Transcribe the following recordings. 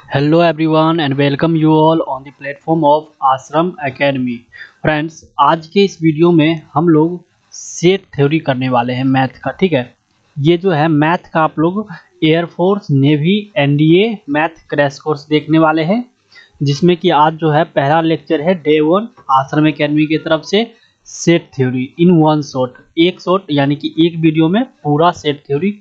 Hello everyone and welcome you all on the platform of आश्रम academy. Friends, आज के इस वीडियो में हम लोग सेट थ्योरी करने वाले हैं मैथ का। ठीक है, ये जो है मैथ का आप लोग air force navy NDA math crash course देखने वाले हैं, जिसमें कि आज जो है पहला लेक्चर है डे 1 आश्रम एकेडमी की तरफ से set theory in one shot. एक शॉट यानी कि एक वीडियो में पूरा सेट थ्योरी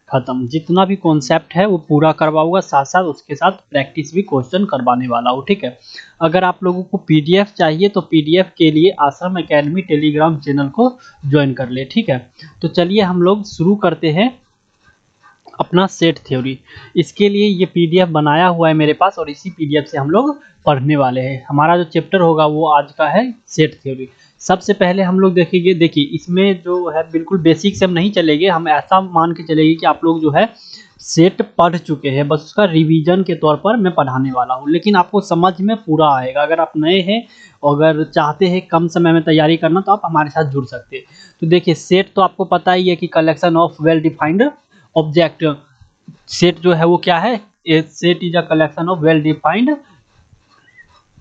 खत्म। जितना भी कॉन्सेप्ट है वो पूरा करवाऊंगा, साथ साथ उसके साथ प्रैक्टिस भी क्वेश्चन करवाने वाला हूँ। ठीक है, अगर आप लोगों को पीडीएफ चाहिए तो पीडीएफ के लिए आश्रम एकेडमी टेलीग्राम चैनल को ज्वाइन कर ले। ठीक है, तो चलिए हम लोग शुरू करते हैं अपना सेट थ्योरी। इसके लिए ये पीडीएफ बनाया हुआ है मेरे पास और इसी पीडीएफ से हम लोग पढ़ने वाले हैं। हमारा जो चैप्टर होगा वो आज का है सेट थ्योरी। सबसे पहले हम लोग देखेंगे, देखिए इसमें जो है बिल्कुल बेसिक से हम नहीं चलेंगे, हम ऐसा मान के चलेंगे कि आप लोग जो है सेट पढ़ चुके हैं, बस उसका रिवीजन के तौर पर मैं पढ़ाने वाला हूँ, लेकिन आपको समझ में पूरा आएगा। अगर आप नए हैं और अगर चाहते हैं कम समय में तैयारी करना तो आप हमारे साथ जुड़ सकते हैं। तो देखिए सेट तो आपको पता ही है कि collection of well defined object. Set जो है वो क्या है? Set is a collection of well defined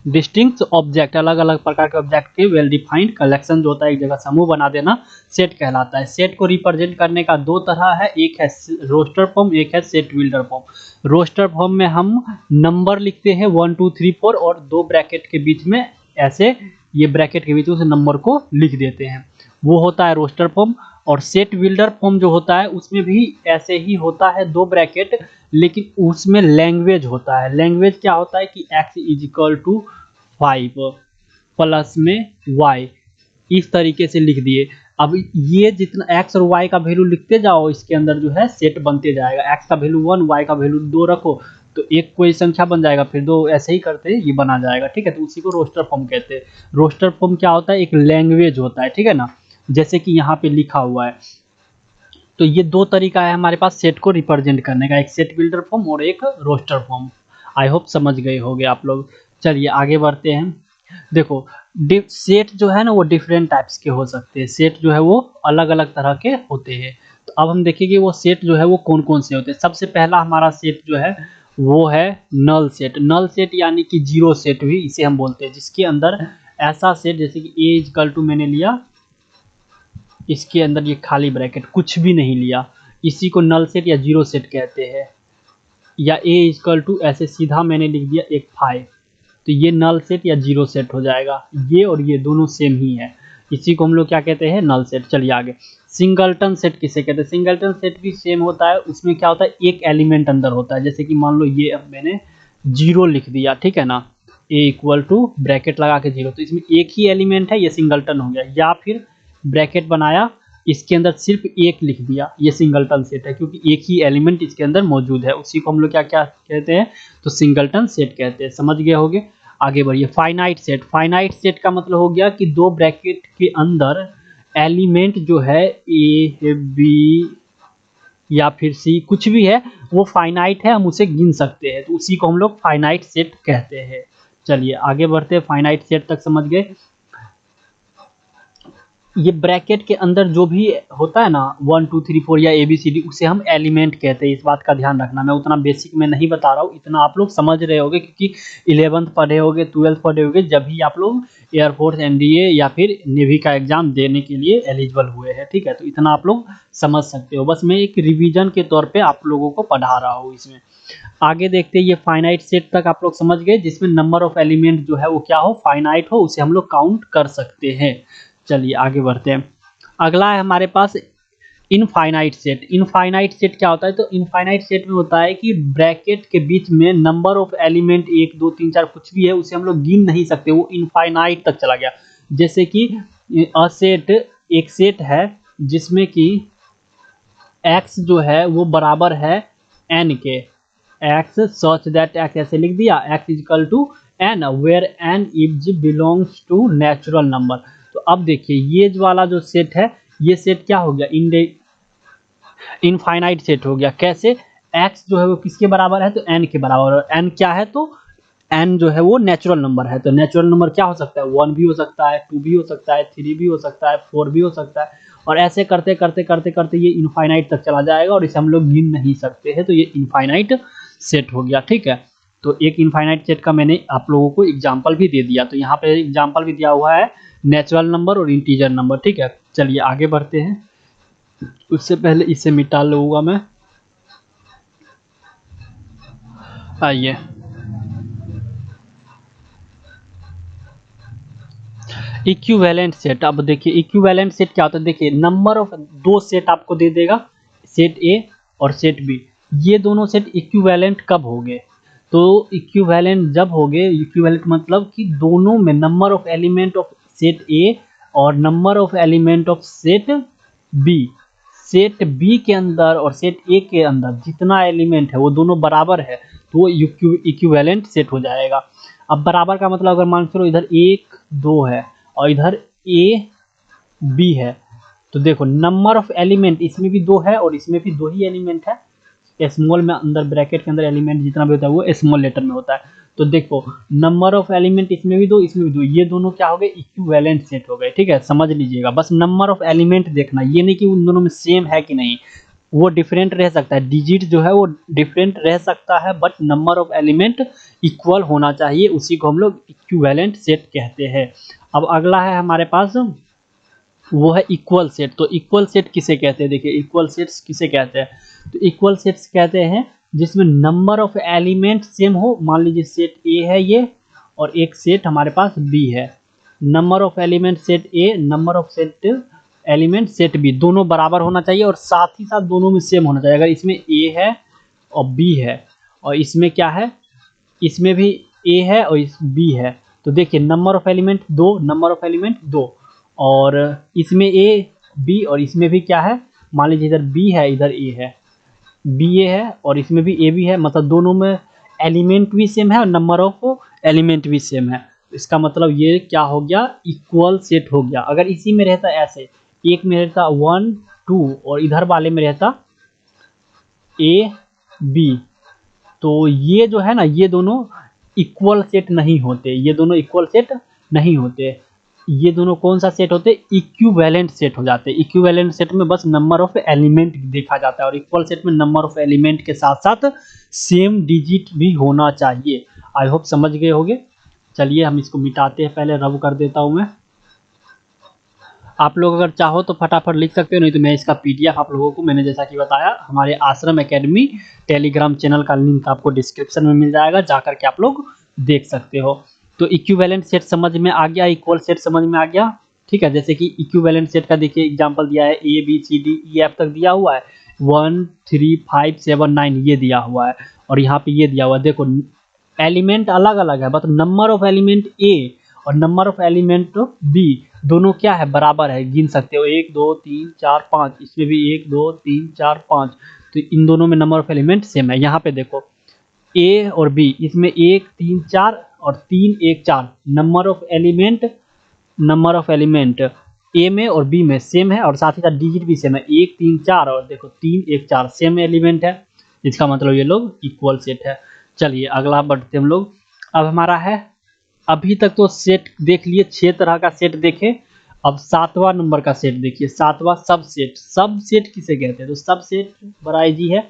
distinct object. अलग अलग प्रकार के ऑब्जेक्ट के वेल डिफाइंड कलेक्शन जो होता है, एक जगह समूह बना देना, सेट कहलाता है। सेट को रिप्रेजेंट करने का दो तरह है, एक है रोस्टर फॉर्म, एक है set builder form. Roster form में हम नंबर लिखते हैं 1 2 3 4 और दो ब्रैकेट के बीच में ऐसे, ये ब्रैकेट के बीच में उस नंबर को लिख देते हैं, वो होता है रोस्टर फॉर्म। और सेट बिल्डर फॉर्म जो होता है उसमें भी ऐसे ही होता है, दो ब्रैकेट, लेकिन उसमें लैंग्वेज होता है। लैंग्वेज क्या होता है कि x is equal to 5 plus में y, इस तरीके से लिख दिए। अब ये जितना x और y का वैल्यू लिखते जाओ, इसके अंदर जो है सेट बनते जाएगा। x का वैल्यू 1, y का वैल्यू 2 रखो तो एक कोई संख्या बन जाएगा, फिर दो, ऐसे ही करते ये बना जाएगा। ठीक है, तो उसी को रोस्टर फॉर्म कहते हैं। रोस्टर फॉर्म क्या होता है? एक लैंग्वेज होता है, ठीक है ना, जैसे कि यहाँ पे लिखा हुआ है। तो ये दो तरीका है हमारे पास सेट को रिप्रेजेंट करने का, एक सेट बिल्डर फॉर्म और एक रोस्टर फॉर्म। आई होप समझ गए होंगे आप लोग। चलिए आगे बढ़ते हैं। देखो सेट जो है ना वो डिफरेंट टाइप्स के हो सकते हैं। सेट जो है वो अलग अलग तरह के होते हैं। तो अब हम देखेंगे वो सेट जो है वो कौन कौन से होते हैं। सबसे पहला हमारा सेट जो है वो है नल सेट। नल सेट यानी कि जीरो सेट भी इसे हम बोलते हैं, जिसके अंदर ऐसा सेट जैसे कि ए इक्वल टू मैंने लिया, इसके अंदर ये खाली ब्रैकेट, कुछ भी नहीं लिया, इसी को नल सेट या जीरो सेट कहते हैं। या ए इक्वल टू ऐसे सीधा मैंने लिख दिया एक 5, तो ये नल सेट या जीरो सेट हो जाएगा। ये और ये दोनों सेम ही है, इसी को हम लोग क्या कहते हैं? Null set. चलिए आगे, सिंगलटन सेट किसे कहते हैं? सिंगलटन सेट भी सेम होता है। उसमें क्या होता है? एक एलिमेंट अंदर होता है। जैसे कि मान लो ये अब मैंने जीरो लिख दिया, ठीक है ना, ए इक्वल टू ब्रैकेट लगा के जीरो, तो इसमें एक ही एलिमेंट है, ये सिंगलटन हो गया। या फिर ब्रैकेट बनाया, इसके अंदर सिर्फ एक लिख दिया, ये सिंगलटन सेट है, क्योंकि एक ही एलिमेंट इसके अंदर मौजूद है। उसी को हम लोग क्या क्या कहते हैं? तो सिंगलटन सेट कहते हैं। समझ गए होंगे। आगे बढ़िए, फाइनाइट सेट। फाइनाइट सेट का मतलब हो गया कि दो ब्रैकेट के अंदर एलिमेंट जो है ए, बी या फिर सी, कुछ भी है, वो फाइनाइट है, हम उसे गिन सकते हैं, तो उसी को हम लोग फाइनाइट सेट कहते हैं। चलिए आगे बढ़ते हैं, फाइनाइट सेट तक समझ गए। ये ब्रैकेट के अंदर जो भी होता है ना 1 2 3 4 या ABCD, उसे हम एलिमेंट कहते हैं। इस बात का ध्यान रखना, मैं उतना बेसिक में नहीं बता रहा हूँ, इतना आप लोग समझ रहे होगे क्योंकि 11th पढ़े होगे, 12th पढ़े होगे, जब भी आप लोग एयरफोर्स एनडीए या फिर नेवी का एग्जाम देने के लिए एलिजिबल हुए हैं। ठीक है, तो इतना आप लोग समझ सकते हो, बस मैं एक रिविजन के तौर पर आप लोगों को पढ़ा रहा हूँ इसमें। आगे देखते हैं, ये फाइनाइट सेट तक आप लोग समझ गए, जिसमें नंबर ऑफ एलिमेंट जो है वो क्या हो? फाइनाइट हो, उसे हम लोग काउंट कर सकते हैं। चलिए आगे बढ़ते हैं। अगला है हमारे पास इनफाइनाइट सेट। इनफाइनाइट सेट क्या होता है? तो इनफाइनाइट सेट में होता है कि ब्रैकेट के बीच में नंबर ऑफ एलिमेंट 1 2 3 4 कुछ भी है, उसे हम लोग गिन नहीं सकते, वो इनफाइनाइट तक चला गया। जैसे कि अ सेट, एक सेट है जिसमें कि x जो है वो बराबर है n के, x सच दैट x ऐसे लिख दिया, x equal to n where n is belongs to natural number. तो अब देखिए ये वाला जो सेट है, ये सेट क्या हो गया? इनफाइनाइट सेट हो गया। कैसे? x जो है वो किसके बराबर है? तो n के बराबर, और n क्या है? तो n जो है वो नेचुरल नंबर है। तो नेचुरल नंबर क्या हो सकता है? 1 भी हो सकता है, 2 भी हो सकता है, 3 भी हो सकता है, 4 भी हो सकता है, और ऐसे करते करते करते करते ये इनफाइनाइट तक चला जाएगा और इसे हम लोग गिन नहीं सकते हैं। तो ये इनफाइनाइट सेट हो गया। ठीक है, तो एक इनफाइनाइट सेट का मैंने आप लोगों को एग्जांपल भी दे दिया। तो यहाँ पे एग्जांपल भी दिया हुआ है नेचुरल नंबर और इंटीजर नंबर, ठीक है। चलिए आगे बढ़ते हैं, उससे पहले इसे मिटा लूँगा मैं। आइए, इक्विवेलेंट सेट। अब देखिए इक्विवेलेंट सेट क्या होता है, देखिए नंबर ऑफ दो सेट आपको दे देगा, सेट ए और सेट बी। ये दोनों सेट इक्विवेलेंट कब हो गए, तो इक्विवेलेंट जब हो गए, इक्विवेलेंट मतलब कि दोनों में number of element of set A और number of element of set B, set B के अंदर और सेट ए के अंदर जितना एलिमेंट है वो दोनों बराबर है, तो वो इक्विवेलेंट सेट हो जाएगा। अब बराबर का मतलब अगर मान चलो इधर 1 2 है और इधर ए बी है, तो देखो नंबर ऑफ एलिमेंट इसमें भी 2 है और इसमें भी 2 ही एलिमेंट है। स्मॉल में अंदर ब्रैकेट के अंदर एलिमेंट जितना भी होता है वो स्मॉल लेटर में होता है। तो देखो नंबर ऑफ एलिमेंट इसमें भी 2 इसमें भी 2, ये दोनों क्या हो गए, इक्विवेलेंट सेट हो गए, ठीक है। समझ लीजिएगा, बस नंबर ऑफ एलिमेंट देखना, ये नहीं कि उन दोनों में सेम है कि नहीं, वो डिफरेंट रह सकता है, डिजिट जो है वो डिफरेंट रह सकता है, but number of element equal होना चाहिए, उसी को हम लोग इक्विवेलेंट सेट कहते हैं। अब अगला है हमारे पास, वो है इक्वल सेट। तो इक्वल सेट किसे कहते हैं, देखिए इक्वल सेट्स किसे कहते हैं, तो इक्वल सेट्स कहते हैं जिसमें नंबर ऑफ एलिमेंट सेम हो। मान लीजिए सेट ए है ये और एक सेट हमारे पास बी है, number of element set A, number of set element set B, दोनों बराबर होना चाहिए और साथ ही साथ दोनों में सेम होना चाहिए। अगर इसमें ए है और बी है और इसमें क्या है, इसमें भी ए है और इस बी है, तो देखिए number of element 2, number of element 2, और इसमें ए बी और इसमें भी क्या है, मान लीजिए इधर बी है इधर ए है, बी ए है और इसमें भी ए बी है, मतलब दोनों में एलिमेंट भी सेम है और नंबर ऑफ एलिमेंट भी सेम है। इसका मतलब ये क्या हो गया, इक्वल सेट हो गया। अगर इसी में रहता ऐसे, एक में रहता 1 2 और इधर वाले में रहता ए बी, तो ये जो है ना, ये दोनों इक्वल सेट नहीं होते, ये दोनों इक्वल सेट नहीं होते। ये दोनों कौन सा सेट होते, इक्विवेलेंट सेट हो जाते। इक्विवेलेंट सेट में बस नंबर ऑफ एलिमेंट देखा जाता है और इक्वल सेट में नंबर ऑफ एलिमेंट के साथ साथ सेम डिजिट भी होना चाहिए। आई होप समझ गए होंगे। चलिए हम इसको मिटाते हैं, पहले रब कर देता हूं मैं। आप लोग अगर चाहो तो फटाफट लिख सकते हो, नहीं तो मैं इसका पीडीएफ आप लोगों को, मैंने जैसा कि बताया हमारे आश्रम एकेडमी टेलीग्राम चैनल का लिंक आपको डिस्क्रिप्शन में मिल जाएगा, जाकर के आप लोग देख सकते हो। तो इक्विवेलेंट सेट समझ में आ गया, इक्वल सेट समझ में आ गया, ठीक है। जैसे कि इक्विवेलेंट सेट का देखिए एग्जांपल दिया है, A B C D E F तक दिया हुआ है, 1 3 5 7 9 ये दिया हुआ है और यहाँ पे ये दिया हुआ है। देखो एलिमेंट अलग अलग है, but number of element A और number of element of B दोनों क्या है, बराबर है। गिन सकते हो 1 2 3 4 5, इसमें भी 1 2 3 4 5, तो इन दोनों में नंबर ऑफ एलिमेंट सेम है। यहाँ पे देखो ए और बी, इसमें 1 3 4 और 3 1 4, नंबर ऑफ एलिमेंट ए में और बी में सेम है और साथ ही साथ डिजिट भी सेम है, 1 3 4 और देखो 3 1 4 सेम एलिमेंट है। इसका मतलब ये लोग इक्वल सेट है। चलिए अगला बढ़ते हम लोग। अब हमारा है, अभी तक तो सेट देख लिए, 6 तरह का सेट देखे। अब 7वां नंबर का सेट देखिए, 7वां सब सेट। सब सेट किसे कहते हैं, तो सब सेट बड़ा इजी है।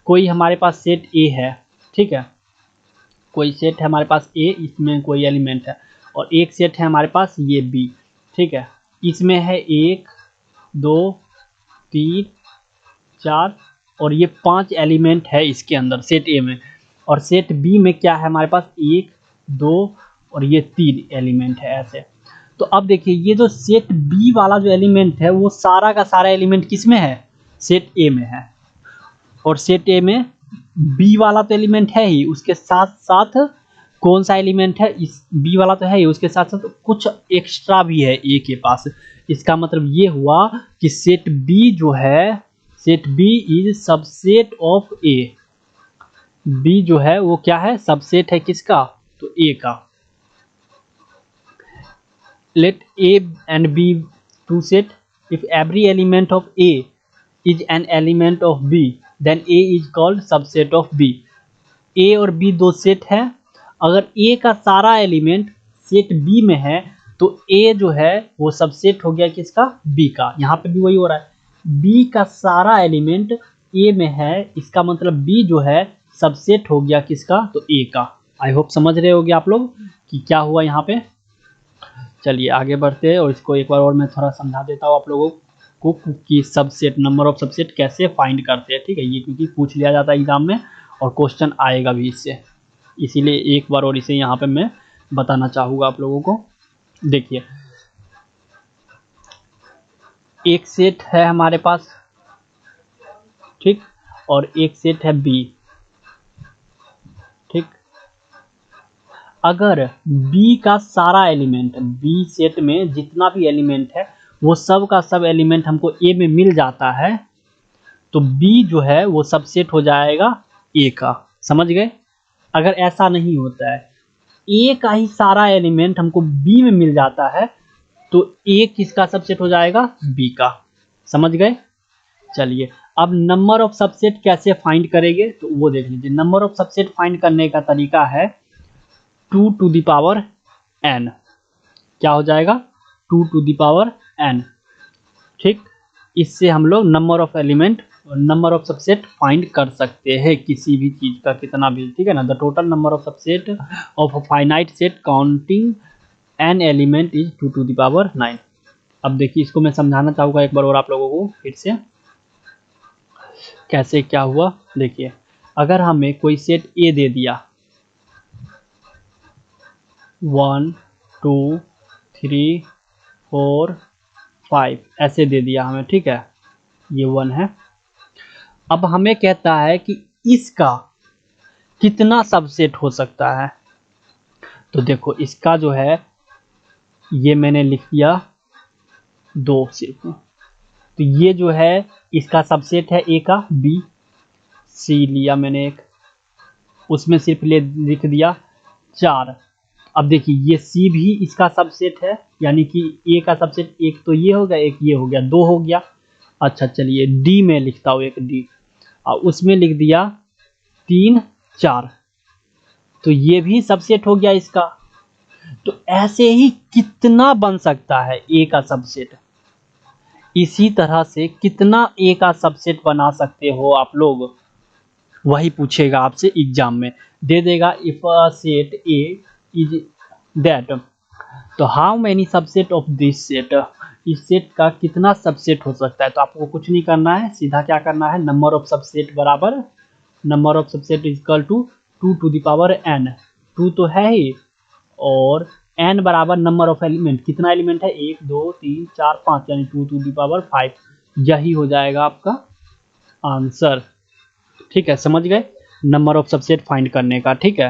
कोई हमारे पास सेट ए है, ठीक है, कोई सेट है हमारे पास ए, इसमें कोई एलिमेंट है, और एक सेट है हमारे पास ये बी, ठीक है, इसमें है 1 2 3 4 और ये 5 एलिमेंट है इसके अंदर सेट ए में। और सेट बी में क्या है हमारे पास, 1 2 और ये 3 एलिमेंट है ऐसे। तो अब देखिए ये जो सेट बी वाला जो एलिमेंट है वो सारा का सारा एलिमेंट किस में है, सेट ए में है। और सेट ए में बी वाला तो एलिमेंट है ही, उसके साथ साथ कौन सा एलिमेंट है, इस बी वाला तो है ही, उसके साथ साथ कुछ एक्स्ट्रा भी है ए के पास। इसका मतलब ये हुआ कि सेट बी जो है, set B is subset of A. B जो है वो क्या है, सबसेट है किसका, तो ए का। Let A and B two set, if every element of A is an element of B, then A is called subset of B. A और B दो सेट है, अगर A का सारा एलिमेंट सेट B में है तो A जो है वो सबसेट हो गया किसका, B का। यहाँ पे भी वही हो रहा है, B का सारा एलिमेंट A में है, इसका मतलब B जो है सबसेट हो गया किसका, तो ए का। आई होप समझ रहे होगे आप लोग कि क्या हुआ यहाँ पे। चलिए आगे बढ़ते हैं और इसको एक बार और मैं थोड़ा समझा देता हूँ आप लोगों को कि सबसेट, नंबर ऑफ सबसेट कैसे फाइंड करते हैं। ठीक है, ये क्योंकि पूछ लिया जाता है एग्जाम में और क्वेश्चन आएगा भी इससे, इसीलिए एक बार और इसे यहाँ पे मैं बताना चाहूँगा आप लोगों को। देखिए एक सेट है हमारे पास, ठीक, और एक सेट है बी, ठीक। अगर बी का सारा एलिमेंट, बी सेट में जितना भी एलिमेंट है वो सब का सब एलिमेंट हमको ए में मिल जाता है, तो बी जो है वो सबसेट हो जाएगा ए का। समझ गए। अगर ऐसा नहीं होता है, ए का ही सारा एलिमेंट हमको बी में मिल जाता है, तो ए किसका सबसेट हो जाएगा, बी का। समझ गए। चलिए अब नंबर ऑफ सबसेट कैसे फाइंड करेंगे, तो वो देख लीजिए। नंबर ऑफ सबसेट फाइंड करने का तरीका है 2 to the power n। क्या हो जाएगा, 2 to the power n, ठीक। इससे हम लोग नंबर ऑफ एलिमेंट और नंबर ऑफ सबसेट फाइंड कर सकते हैं किसी भी चीज का, कितना भी, ठीक है ना। The total number of subset of a finite set counting an element is 2 to the power 9। अब देखिए इसको मैं समझाना चाहूँगा एक बार और आप लोगों को फिर से, कैसे क्या हुआ। देखिए अगर हमें कोई सेट ए दे दिया, 1 2 3 4 5 ऐसे दे दिया हमें, ठीक है, ये 1 है। अब हमें कहता है कि इसका कितना सबसेट हो सकता है, तो देखो इसका जो है ये मैंने लिख दिया 2 सिर्फ, तो ये जो है इसका सबसेट है ए का, बी, सी लिया मैंने एक, उसमें सिर्फ लिख दिया 4। अब देखिए ये सी भी इसका सबसेट है, यानी कि ए का सबसेट एक तो ये हो गया, एक ये हो गया, 2 हो गया। अच्छा चलिए डी में लिखता हूँ, एक डी, और उसमें लिख दिया 3 4, तो ये भी सबसेट हो गया इसका। तो ऐसे ही कितना बन सकता है ए का सबसेट, इसी तरह से कितना ए का सबसेट बना सकते हो आप लोग, वही पूछेगा आपसे एग्जाम में, दे देगा if a set A is that, तो how many subset of this set, इस सेट का कितना सबसेट हो सकता है। तो आपको कुछ नहीं करना है, सीधा क्या करना है, नंबर ऑफ सबसेट बराबर number of subset equal to 2 to the power n, 2 तो है ही, और n बराबर नंबर ऑफ एलिमेंट, कितना एलिमेंट है, 1 2 3 4 5, यानी 2 to the power 5, यही हो जाएगा आपका आंसर। ठीक है, समझ गए नंबर ऑफ सबसेट फाइंड करने का, ठीक है,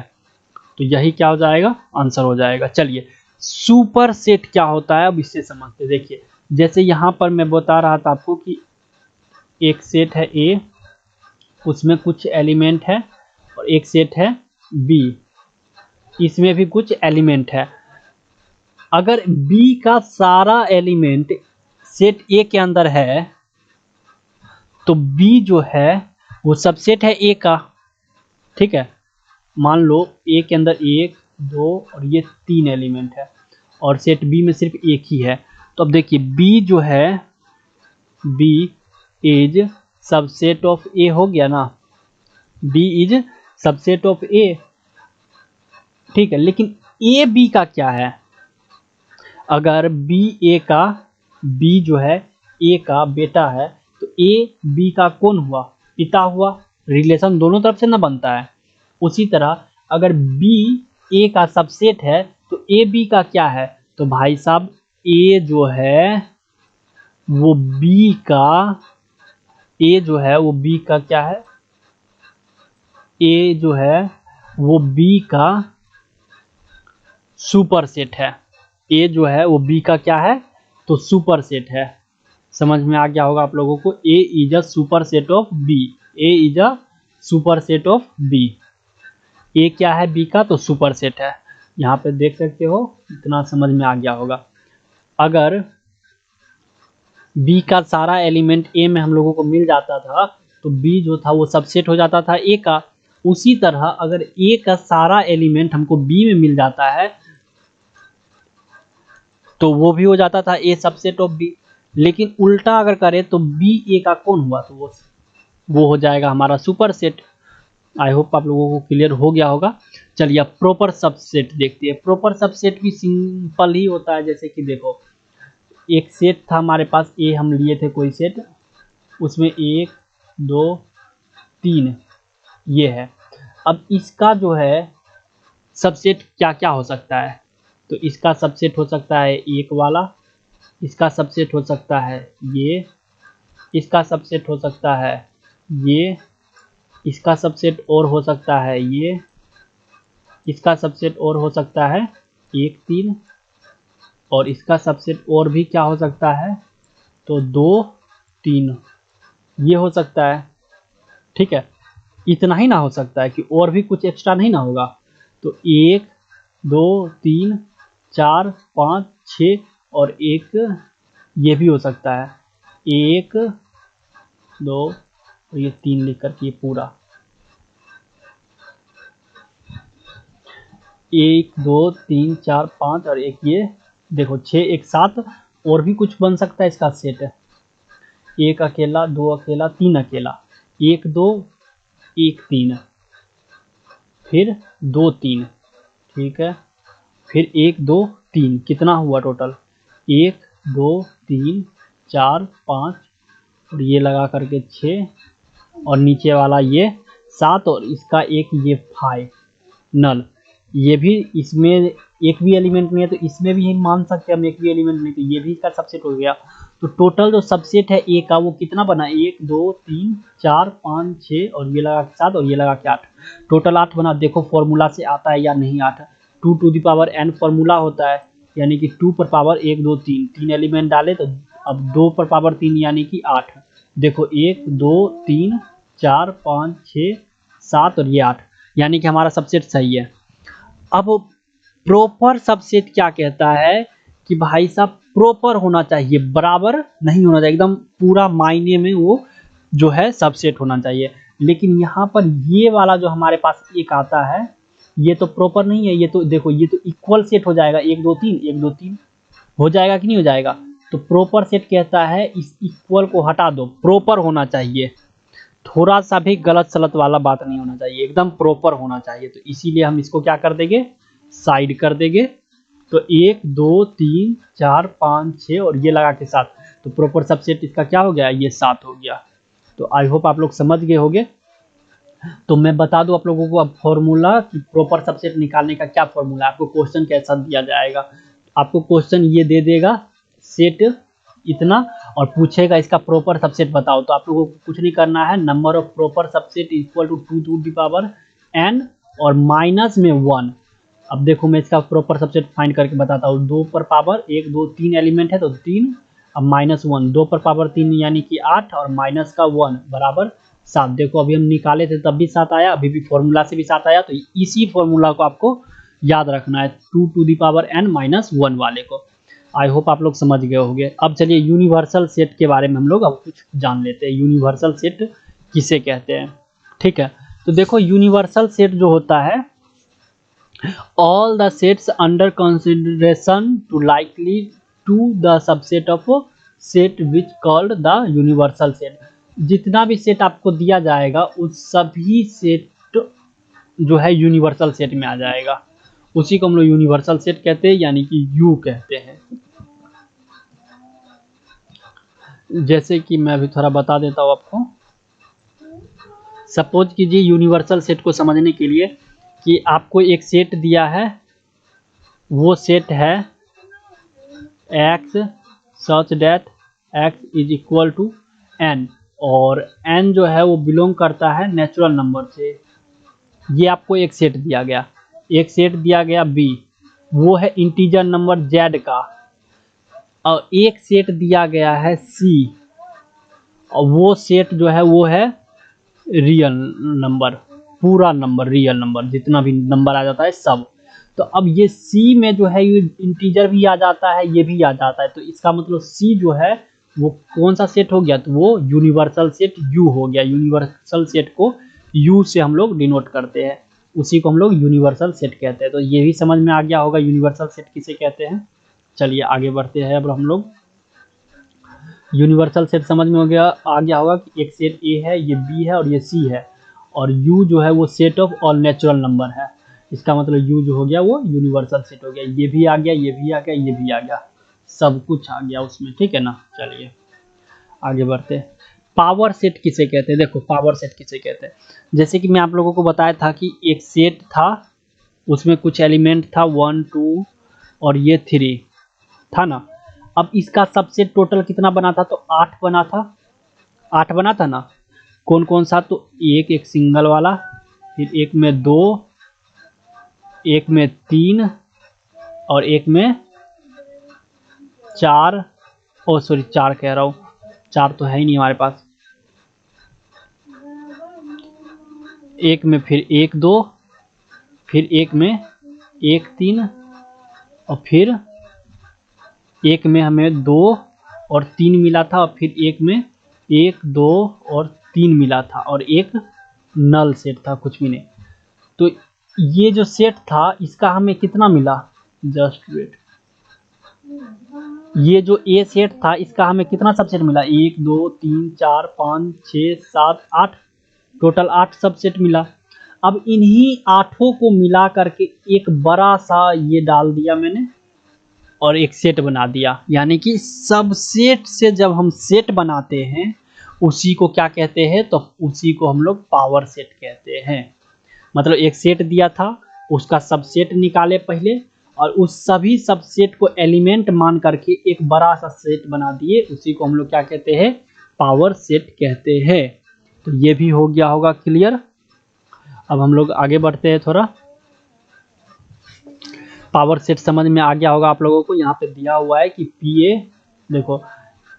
तो यही क्या हो जाएगा, आंसर हो जाएगा। चलिए सुपर सेट क्या होता है, अब इससे समझते। देखिए जैसे यहाँ पर मैं बता रहा था आपको कि एक सेट है ए, उसमें कुछ एलिमेंट है, और एक सेट है बी, इसमें भी कुछ एलिमेंट है। अगर बी का सारा एलिमेंट सेट ए के अंदर है, तो बी जो है वो सबसेट है ए का, ठीक है। मान लो ए के अंदर 1 2 और ये 3 एलिमेंट है, और सेट बी में सिर्फ एक ही है, तो अब देखिए बी जो है, बी इज सबसेट ऑफ ए हो गया ना, B is subset of A, ठीक है। लेकिन ए बी का क्या है, अगर बी ए का, बी जो है ए का बेटा है, तो ए बी का कौन हुआ, पिता हुआ, रिलेशन दोनों तरफ से ना बनता है। उसी तरह अगर बी ए का सबसेट है, तो ए बी का क्या है, तो भाई साहब ए जो है वो बी का, ए जो है वो बी का क्या है, ए जो है वो बी का सुपर सेट है, ए जो है वो बी का क्या है, तो सुपर सेट है। समझ में आ गया होगा आप लोगों को, A is a superset of B, A is a superset of B, A क्या है बी का, तो सुपर सेट है। यहाँ पे देख सकते हो, इतना समझ में आ गया होगा। अगर बी का सारा एलिमेंट ए में हम लोगों को मिल जाता था, तो बी जो था वो सबसेट हो जाता था ए का। उसी तरह अगर ए का सारा एलिमेंट हमको बी में मिल जाता है, तो वो भी हो जाता था ए सबसेट ऑफ बी। लेकिन उल्टा अगर करें तो बी ए का कौन हुआ, तो वो हो जाएगा हमारा सुपर सेट। आई होप आप लोगों को क्लियर हो गया होगा। चलिए अब प्रॉपर सबसेट देखते हैं। प्रॉपर सबसेट भी सिंपल ही होता है। जैसे कि देखो, एक सेट था हमारे पास, ए हम लिए थे कोई सेट, उसमें 1 2 3 ये है। अब इसका जो है सबसेट क्या क्या हो सकता है, तो इसका सबसेट हो सकता है एक वाला, इसका सबसेट हो सकता है ये, इसका सबसेट हो सकता है ये, इसका सबसेट और हो सकता है ये, इसका सबसेट और हो सकता है 1 3, और इसका सबसेट और भी क्या हो सकता है, तो 2 3 ये हो सकता है। ठीक है, इतना ही ना हो सकता है कि और भी कुछ एक्स्ट्रा नहीं ना होगा। तो 1 2 3 4 5 6 और एक ये भी हो सकता है, 1 2 और ये 3 लिख कर के ये पूरा 1 2 3 4 5 और एक ये देखो 6 1 7, और भी कुछ बन सकता है इसका सेट। 1 अकेला, 2 अकेला, 3 अकेला, 1 2 1 3, फिर 2 3, ठीक है, फिर 1 2 3, कितना हुआ टोटल 1 2 3 4 5, और ये लगा करके 6, और नीचे वाला ये 7, और इसका एक ये 5 नल। ये भी इसमें एक भी एलिमेंट नहीं है, तो इसमें भी हम मान सकते हैं हम एक भी एलिमेंट नहीं, तो ये भी इसका सबसेट हो गया। तो टोटल जो सबसेट है ए का वो कितना बना, 1 2 3 4 5 6 और ये लगा के 7 और ये लगा के 8, टोटल 8 बना। देखो फॉर्मूला से आता है या नहीं 8, 2 to the power n formula होता है, यानी कि 2 पर पावर 1 2 3, 3 एलिमेंट डाले तो अब 2 पर पावर 3 यानी कि 8। देखो 1 2 3 4 5 6 7 और ये 8, यानी कि हमारा सबसेट सही है। अब प्रॉपर सबसेट क्या कहता है कि भाई साहब प्रॉपर होना चाहिए, बराबर नहीं होना चाहिए, एकदम पूरा मायने में वो जो है सबसेट होना चाहिए। लेकिन यहाँ पर ये वाला जो हमारे पास एक आता है, ये तो प्रॉपर नहीं है। ये तो देखो, ये तो इक्वल सेट हो जाएगा, 1 2 3 1 2 3 हो जाएगा कि नहीं हो जाएगा। तो प्रॉपर सेट कहता है इस इक्वल को हटा दो, प्रॉपर होना चाहिए, थोड़ा सा भी गलत सलत वाला बात नहीं होना चाहिए, एकदम प्रॉपर होना चाहिए। तो इसीलिए हम इसको क्या कर देंगे, साइड कर देंगे। तो 1 2 3 4 5 6 और ये लगा के 7, तो प्रॉपर सबसेट इसका क्या हो गया, ये 7 हो गया। तो आई होप आप लोग समझ गए होंगे। तो मैं बता दूं आप लोगों को अब फॉर्मूला कि प्रॉपर सबसेट निकालने का क्या फॉर्मूला है। आपको क्वेश्चन कैसा दिया जाएगा, आपको क्वेश्चन ये दे देगा सेट इतना और पूछेगा इसका प्रॉपर सबसेट बताओ। तो आप लोगों को कुछ नहीं करना है, number of proper subset equal to 2 to the power n और माइनस में 1। अब देखो मैं इसका प्रॉपर सबसेट फाइंड करके बताता हूँ। 2 पर पावर 1 2 3 एलिमेंट है तो 3, अब माइनस 1, 2 पर पावर 3 यानी कि 8 और माइनस का 1 बराबर 7। देखो अभी हम निकाले थे तब भी 7 आया, अभी भी फॉर्मूला से भी 7 आया। तो इसी फॉर्मूला को आपको याद रखना है, 2 to the power n minus 1 वाले को। आई होप आप लोग समझ गए होंगे। अब चलिए यूनिवर्सल सेट के बारे में हम लोग अब कुछ जान लेते हैं, यूनिवर्सल सेट किसे कहते हैं। ठीक है, तो देखो यूनिवर्सल सेट जो होता है, all the sets under consideration to likely to the subset of set which called the universal set। जितना भी सेट आपको दिया जाएगा उस सभी सेट जो है यूनिवर्सल सेट में आ जाएगा, उसी को हम लोग यूनिवर्सल सेट कहते हैं, यानी कि यू कहते हैं। जैसे कि मैं अभी थोड़ा बता देता हूँ आपको। सपोज कीजिए यूनिवर्सल सेट को समझने के लिए कि आपको एक सेट दिया है, वो सेट है x such that x is equal to n, और n जो है वो बिलोंग करता है नेचुरल नंबर से। ये आपको एक सेट दिया गया, एक सेट दिया गया b, वो है इंटीजर नंबर z का, और एक सेट दिया गया है c, और वो सेट जो है वो है रियल नंबर, पूरा नंबर, रियल नंबर, जितना भी नंबर आ जाता है सब। तो अब ये C में जो है ये इंटीजर भी आ जाता है, ये भी आ जाता है, तो इसका मतलब C जो है वो कौन सा सेट हो गया, तो वो यूनिवर्सल सेट U हो गया। यूनिवर्सल सेट को U से हम लोग डिनोट करते हैं, उसी को हम लोग यूनिवर्सल सेट कहते हैं। तो ये भी समझ में आ गया होगा यूनिवर्सल सेट किसे कहते हैं। चलिए आगे बढ़ते हैं। अब हम लोग यूनिवर्सल सेट समझ में आ गया होगा कि एक सेट A है, ये B है और ये C है, और U जो है वो set of all natural number है। इसका मतलब U जो हो गया वो यूनिवर्सल सेट हो गया। ये भी आ गया, ये भी आ गया, ये भी आ गया, सब कुछ आ गया उसमें, ठीक है ना। चलिए आगे बढ़ते हैं। पावर सेट किसे कहते हैं? देखो पावर सेट किसे कहते हैं, जैसे कि मैं आप लोगों को बताया था कि एक सेट था, उसमें कुछ एलिमेंट था 1 2 और ये 3 था ना। अब इसका सबसेट टोटल कितना बना था? तो 8 बना था, 8 बना था ना। कौन कौन सा? तो एक सिंगल वाला, फिर एक में 2, एक में 3 और एक में 4। ओ सॉरी 4 कह रहा हूँ, 4 तो है ही नहीं हमारे पास। एक में फिर 1 2, फिर एक में 1 3 और फिर एक में हमें 2 और 3 मिला था, और फिर एक में 1 2 और 3 मिला था, और एक नल सेट था, कुछ भी नहीं। तो ये जो सेट था इसका हमें कितना मिला? Just wait. ये जो ए सेट था इसका हमें कितना सबसेट मिला? 1 2 3 4 5 6 7 8, टोटल 8 सबसेट मिला। अब इन्हीं 8 को मिला करके एक बड़ा सा ये डाल दिया मैंने और एक सेट बना दिया। यानी कि सबसेट से जब हम सेट बनाते हैं उसी को क्या कहते हैं? तो उसी को हम लोग पावर सेट कहते हैं। मतलब एक सेट दिया था, उसका सबसेट निकाले पहले, और उस सभी सबसेट को एलिमेंट मान करके एक बड़ा सा सेट बना दिए, उसी को हम लोग क्या कहते हैं? पावर सेट कहते हैं। तो ये भी हो गया होगा क्लियर। अब हम लोग आगे बढ़ते हैं थोड़ा। पावर सेट समझ में आ गया होगा आप लोगों को। यहाँ पे दिया हुआ है कि पी ए, देखो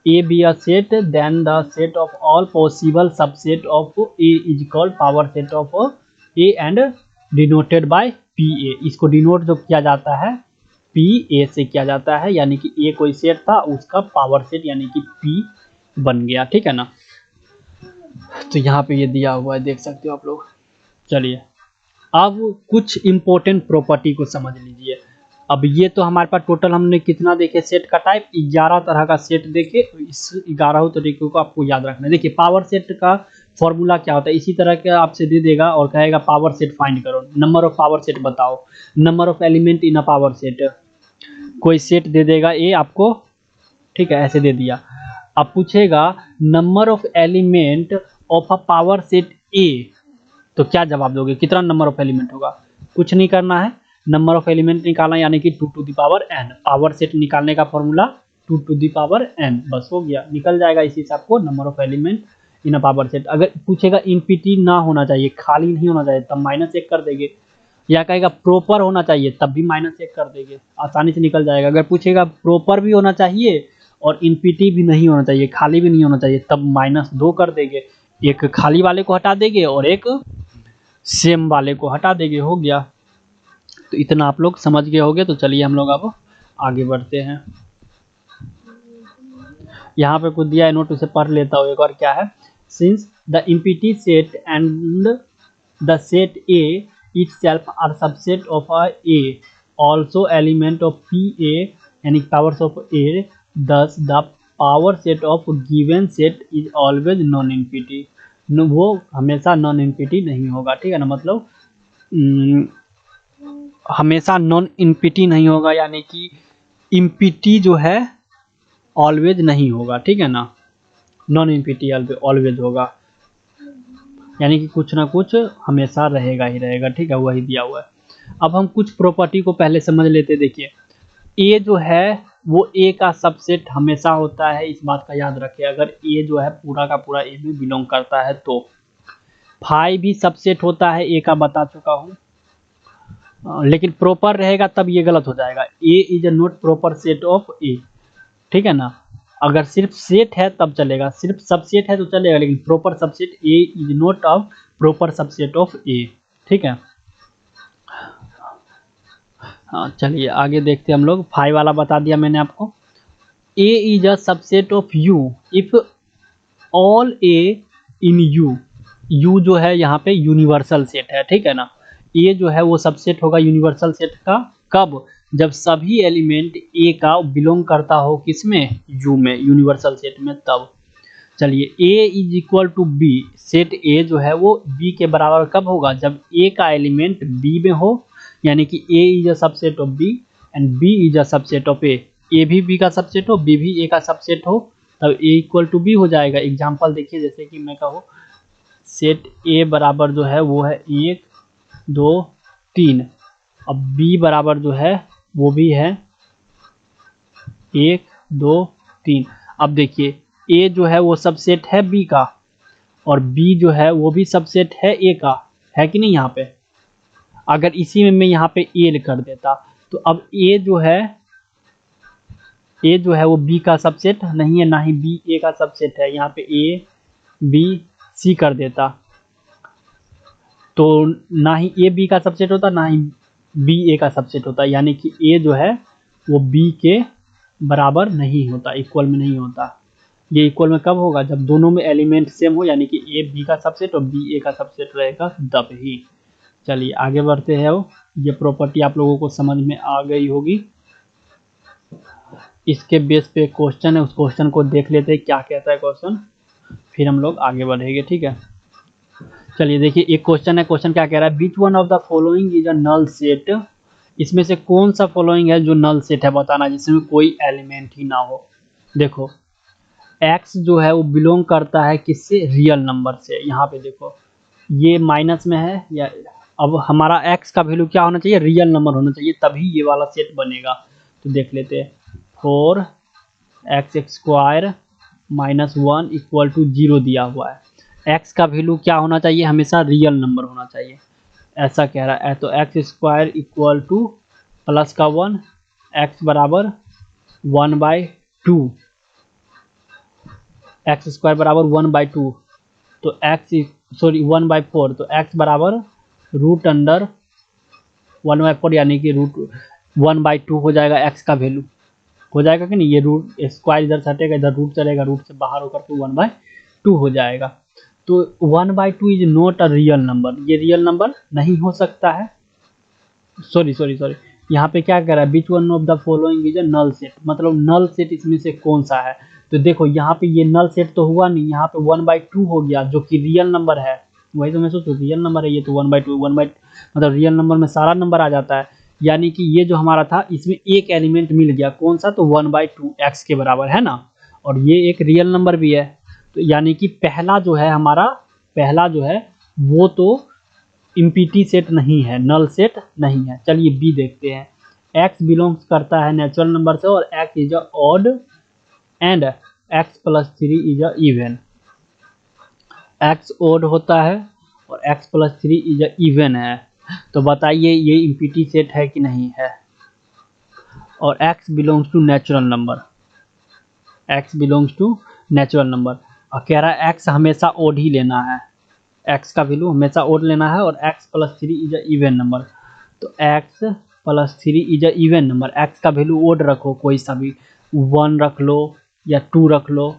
A be a set then the set of all possible subset of A is called power set of A and denoted by P A. इसको डिनोट जो किया जाता है पी ए से किया जाता है, यानी कि ए कोई सेट था, उसका पावर सेट यानी कि पी बन गया, ठीक है ना। तो यहाँ पे ये दिया हुआ है, देख सकते हो आप लोग। चलिए अब कुछ इंपॉर्टेंट प्रॉपर्टी को समझ लीजिए। अब ये तो हमारे पास टोटल हमने कितना देखे सेट का टाइप? 11 तरह का सेट देखे। इस 11 तरीकों को आपको याद रखना है। देखिए पावर सेट का फॉर्मूला क्या होता है, इसी तरह के आपसे दे देगा और कहेगा पावर सेट फाइंड करो, नंबर ऑफ पावर सेट बताओ, number of element in a power set. कोई सेट दे देगा ए आपको, ठीक है, ऐसे दे दिया। अब पूछेगा number of element of a power set ए, तो क्या जवाब दोगे? कितना नंबर ऑफ एलिमेंट होगा? कुछ नहीं करना है, नंबर ऑफ एलिमेंट निकालना यानी कि 2 to the power n। Power set निकालने का formula 2 to the power n, बस हो गया, निकल जाएगा इसी से आपको number of element in a power set. अगर पूछेगा इनपीटी ना होना चाहिए, खाली नहीं होना चाहिए, तब -1 कर देंगे, या कहेगा प्रॉपर होना चाहिए तब भी -1 कर देंगे, आसानी से निकल जाएगा। अगर पूछेगा प्रॉपर भी होना चाहिए और इनपीटी भी नहीं होना चाहिए, खाली भी नहीं होना चाहिए, तब -2 कर देंगे, एक खाली वाले को हटा देंगे और एक सेम वाले को हटा देंगे, हो गया। तो इतना आप लोग समझ गए होंगे। तो चलिए हम लोग अब आगे बढ़ते हैं। यहाँ पे कुछ दिया है, नोट उसे पढ़ लेता हूँ एक बार। क्या है? Since the empty set and the set A itself are subset of a also element of PA यानी powers of A, thus the power set of given set is always non infinity। वो हमेशा non infinity नहीं होगा, ठीक है ना। मतलब हमेशा नॉन इन्फिनिटी नहीं होगा, यानी कि इम्पिटी जो है ऑलवेज नहीं होगा, ठीक है ना। नॉन इन्फिनिटी ऑलवेज होगा, यानी कि कुछ ना कुछ हमेशा रहेगा ही रहेगा, ठीक है, वही दिया हुआ है। अब हम कुछ प्रॉपर्टी को पहले समझ लेते। देखिए ए जो है वो ए का सबसेट हमेशा होता है, इस बात का याद रखें। अगर ए जो है पूरा का पूरा ए में बिलोंग करता है तो फाई भी सबसेट होता है ए का, बता चुका हूँ। लेकिन प्रॉपर रहेगा तब ये गलत हो जाएगा, A is a not proper set of A, ठीक है ना। अगर सिर्फ सेट है तब चलेगा, सिर्फ सबसेट है तो चलेगा, लेकिन proper subset A is not a proper subset of A, ठीक है। हाँ चलिए आगे देखते हैं हम लोग। फाइव वाला बता दिया मैंने आपको। A is a subset of U if all A in U. U जो है यहाँ पे यूनिवर्सल सेट है, ठीक है ना। ए जो है वो सबसेट होगा यूनिवर्सल सेट का, कब? जब सभी एलिमेंट ए का बिलोंग करता हो किसमें? यू में, यूनिवर्सल सेट में, तब। चलिए a is equal to B, set a जो है वो b के बराबर कब होगा, जब a का एलिमेंट b में हो, यानी कि a is a subset of b and b is a subset of a भी b का सबसेट हो, b भी a का सबसेट हो, तब a इक्वल टू b हो जाएगा। एग्जांपल देखिए, जैसे कि मैं कहूँ सेट a बराबर जो है वो है 1 2 3, अब b बराबर जो है वो भी है 1 2 3। अब देखिए a जो है वो सबसेट है b का और b जो है वो भी सबसेट है a का, है कि नहीं। यहाँ पे अगर इसी में मैं यहाँ पे a कर देता तो अब a जो है वो b का सबसेट नहीं है, ना ही b a का सबसेट है। यहाँ पे a b c कर देता तो ना ही a b का सबसेट होता, ना ही b a का सबसेट होता, यानी कि a जो है वो b के बराबर नहीं होता, इक्वल में नहीं होता। ये इक्वल में कब होगा, जब दोनों में एलिमेंट सेम हो, यानी कि a b का सबसेट और b a का सबसेट रहेगा तब ही। चलिए आगे बढ़ते हैं। ये प्रॉपर्टी आप लोगों को समझ में आ गई होगी। इसके बेस पे क्वेश्चन है, उस क्वेश्चन को देख लेते हैं क्या कहता है क्वेश्चन, फिर हम लोग आगे बढ़ेंगे, ठीक है। चलिए देखिए एक क्वेश्चन है, क्वेश्चन क्या कह रहा है, which one of the following is a null set, इसमें से कौन सा फॉलोइंग है जो नल सेट है बताना, जिसमें कोई एलिमेंट ही ना हो। देखो x जो है वो बिलोंग करता है किससे, रियल नंबर से। यहाँ पे देखो ये माइनस में है, या अब हमारा x का वैल्यू क्या होना चाहिए, रियल नंबर होना चाहिए, तभी ये वाला सेट बनेगा। तो देख लेते हैं, 4x² माइनस 1 इक्वल टू 0 दिया हुआ है। x का वैल्यू क्या होना चाहिए, हमेशा रियल नंबर होना चाहिए, ऐसा कह रहा है। तो x² इक्वल टू प्लस का 1, x बराबर 1/2, x² बराबर 1/2, तो सॉरी 1/4, तो x बराबर √1/4 यानी कि √1/2 हो जाएगा। x का वैल्यू हो जाएगा कि नहीं, ये रूट स्क्वायर इधर से हटेगा, इधर रूट चलेगा, रूट से बाहर होकर के 1/2 हो जाएगा। तो 1/2 is not a real number, ये रियल नंबर नहीं हो सकता है। सॉरी यहाँ पे क्या कह रहा है, which one of the following is a null set, मतलब नल सेट इसमें से कौन सा है। तो देखो यहाँ पे ये नल सेट तो हुआ नहीं, यहाँ पे 1/2 हो गया जो कि रियल नंबर है। वही तो मैं सोचूं रियल नंबर है ये, तो 1/2 मतलब रियल नंबर में सारा नंबर आ जाता है, यानी कि ये जो हमारा था इसमें एक एलिमेंट मिल गया, कौन सा, तो 1/2 x के बराबर है ना, और ये एक रियल नंबर भी है। तो यानी कि पहला जो है हमारा, पहला जो है वो तो इम्पीटी सेट नहीं है, नल सेट नहीं है। चलिए बी देखते हैं, x बिलोंग्स करता है नेचुरल नंबर से और x is a odd and x+3 is a even. x odd होता है और x+3 इज अ इवन है, तो बताइए ये इम्पीटी सेट है कि नहीं है। और x belongs to natural number, x belongs to natural number, और कह रहा है x हमेशा ऑड ही लेना है, x का वैल्यू हमेशा ऑड लेना है, और x+3 is a even number. तो x+3 is a even number, x का वैल्यू ऑड रखो, कोई सा भी 1 रख लो या 2 रख लो,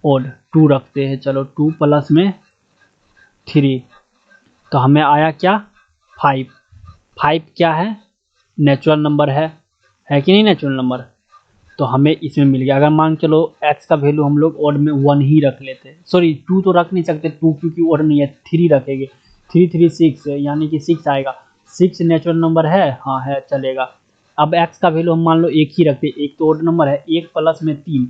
ऑड 2 रखते हैं, चलो 2 प्लस में 3, तो हमें आया क्या 5। 5 क्या है, नेचुरल नंबर है कि नहीं नेचुरल नंबर, तो हमें इसमें मिल गया। अगर मान चलो x का वैल्यू हम लोग ऑड में 1 ही रख लेते, सॉरी 2 तो रख नहीं सकते, 2 क्योंकि ऑड नहीं है, 3 रखेंगे, 3 3 6 यानी कि 6 आएगा। 6 नेचुरल नंबर है, हाँ है, चलेगा। अब x का वैल्यू हम मान लो 1 ही रखते, 1 तो ऑड नंबर है, 1 प्लस में 3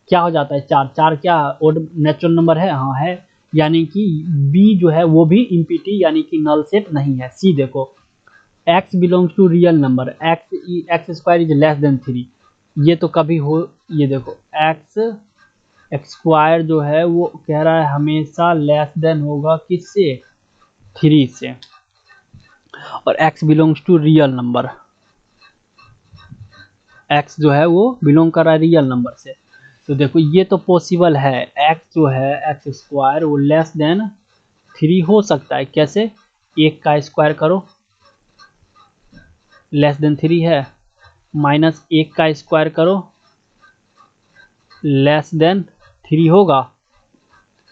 क्या हो जाता है 4, 4 क्या ऑड नेचुरल नंबर है, हाँ है, यानी कि b जो है वो भी इम्पीटी यानी कि नल सेट नहीं है। सी देखो, x belongs to real number, x² is less than 3, ये तो कभी हो, ये देखो x² जो है वो कह रहा है हमेशा लेस देन होगा किससे, 3 से, और x belongs to real number, x जो है वो बिलोंग कर रहा है रियल नंबर से। तो देखो ये तो पॉसिबल है, x जो है x² वो लेस देन 3 हो सकता है, कैसे, 1 का स्क्वायर करो, लेस देन 3 है, माइनस 1 का स्क्वायर करो, लेस देन 3 होगा।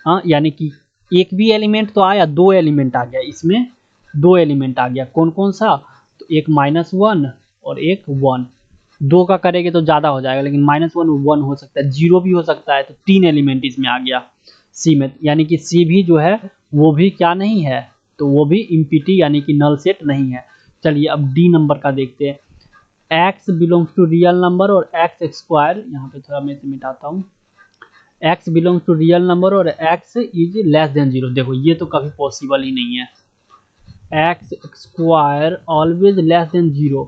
हाँ यानी कि एक भी एलिमेंट तो आया, 2 एलिमेंट आ गया इसमें, 2 एलिमेंट आ गया, कौन कौन सा, तो एक -1 और एक 1, 2 का करेंगे तो ज़्यादा हो जाएगा, लेकिन -1 1 हो सकता है, 0 भी हो सकता है, तो 3 एलिमेंट इसमें आ गया सी में, यानी कि सी भी जो है वो भी क्या नहीं है, तो वो भी इम्पिटी यानी कि नल सेट नहीं है। चलिए अब डी नंबर का देखते हैं। x belongs to real number और x स्क्वायर, यहाँ पे थोड़ा मैं इसे मिटाता हूँ, x belongs to real number और x इज लेस देन 0। देखो ये तो कभी पॉसिबल ही नहीं है, x square always less than 0,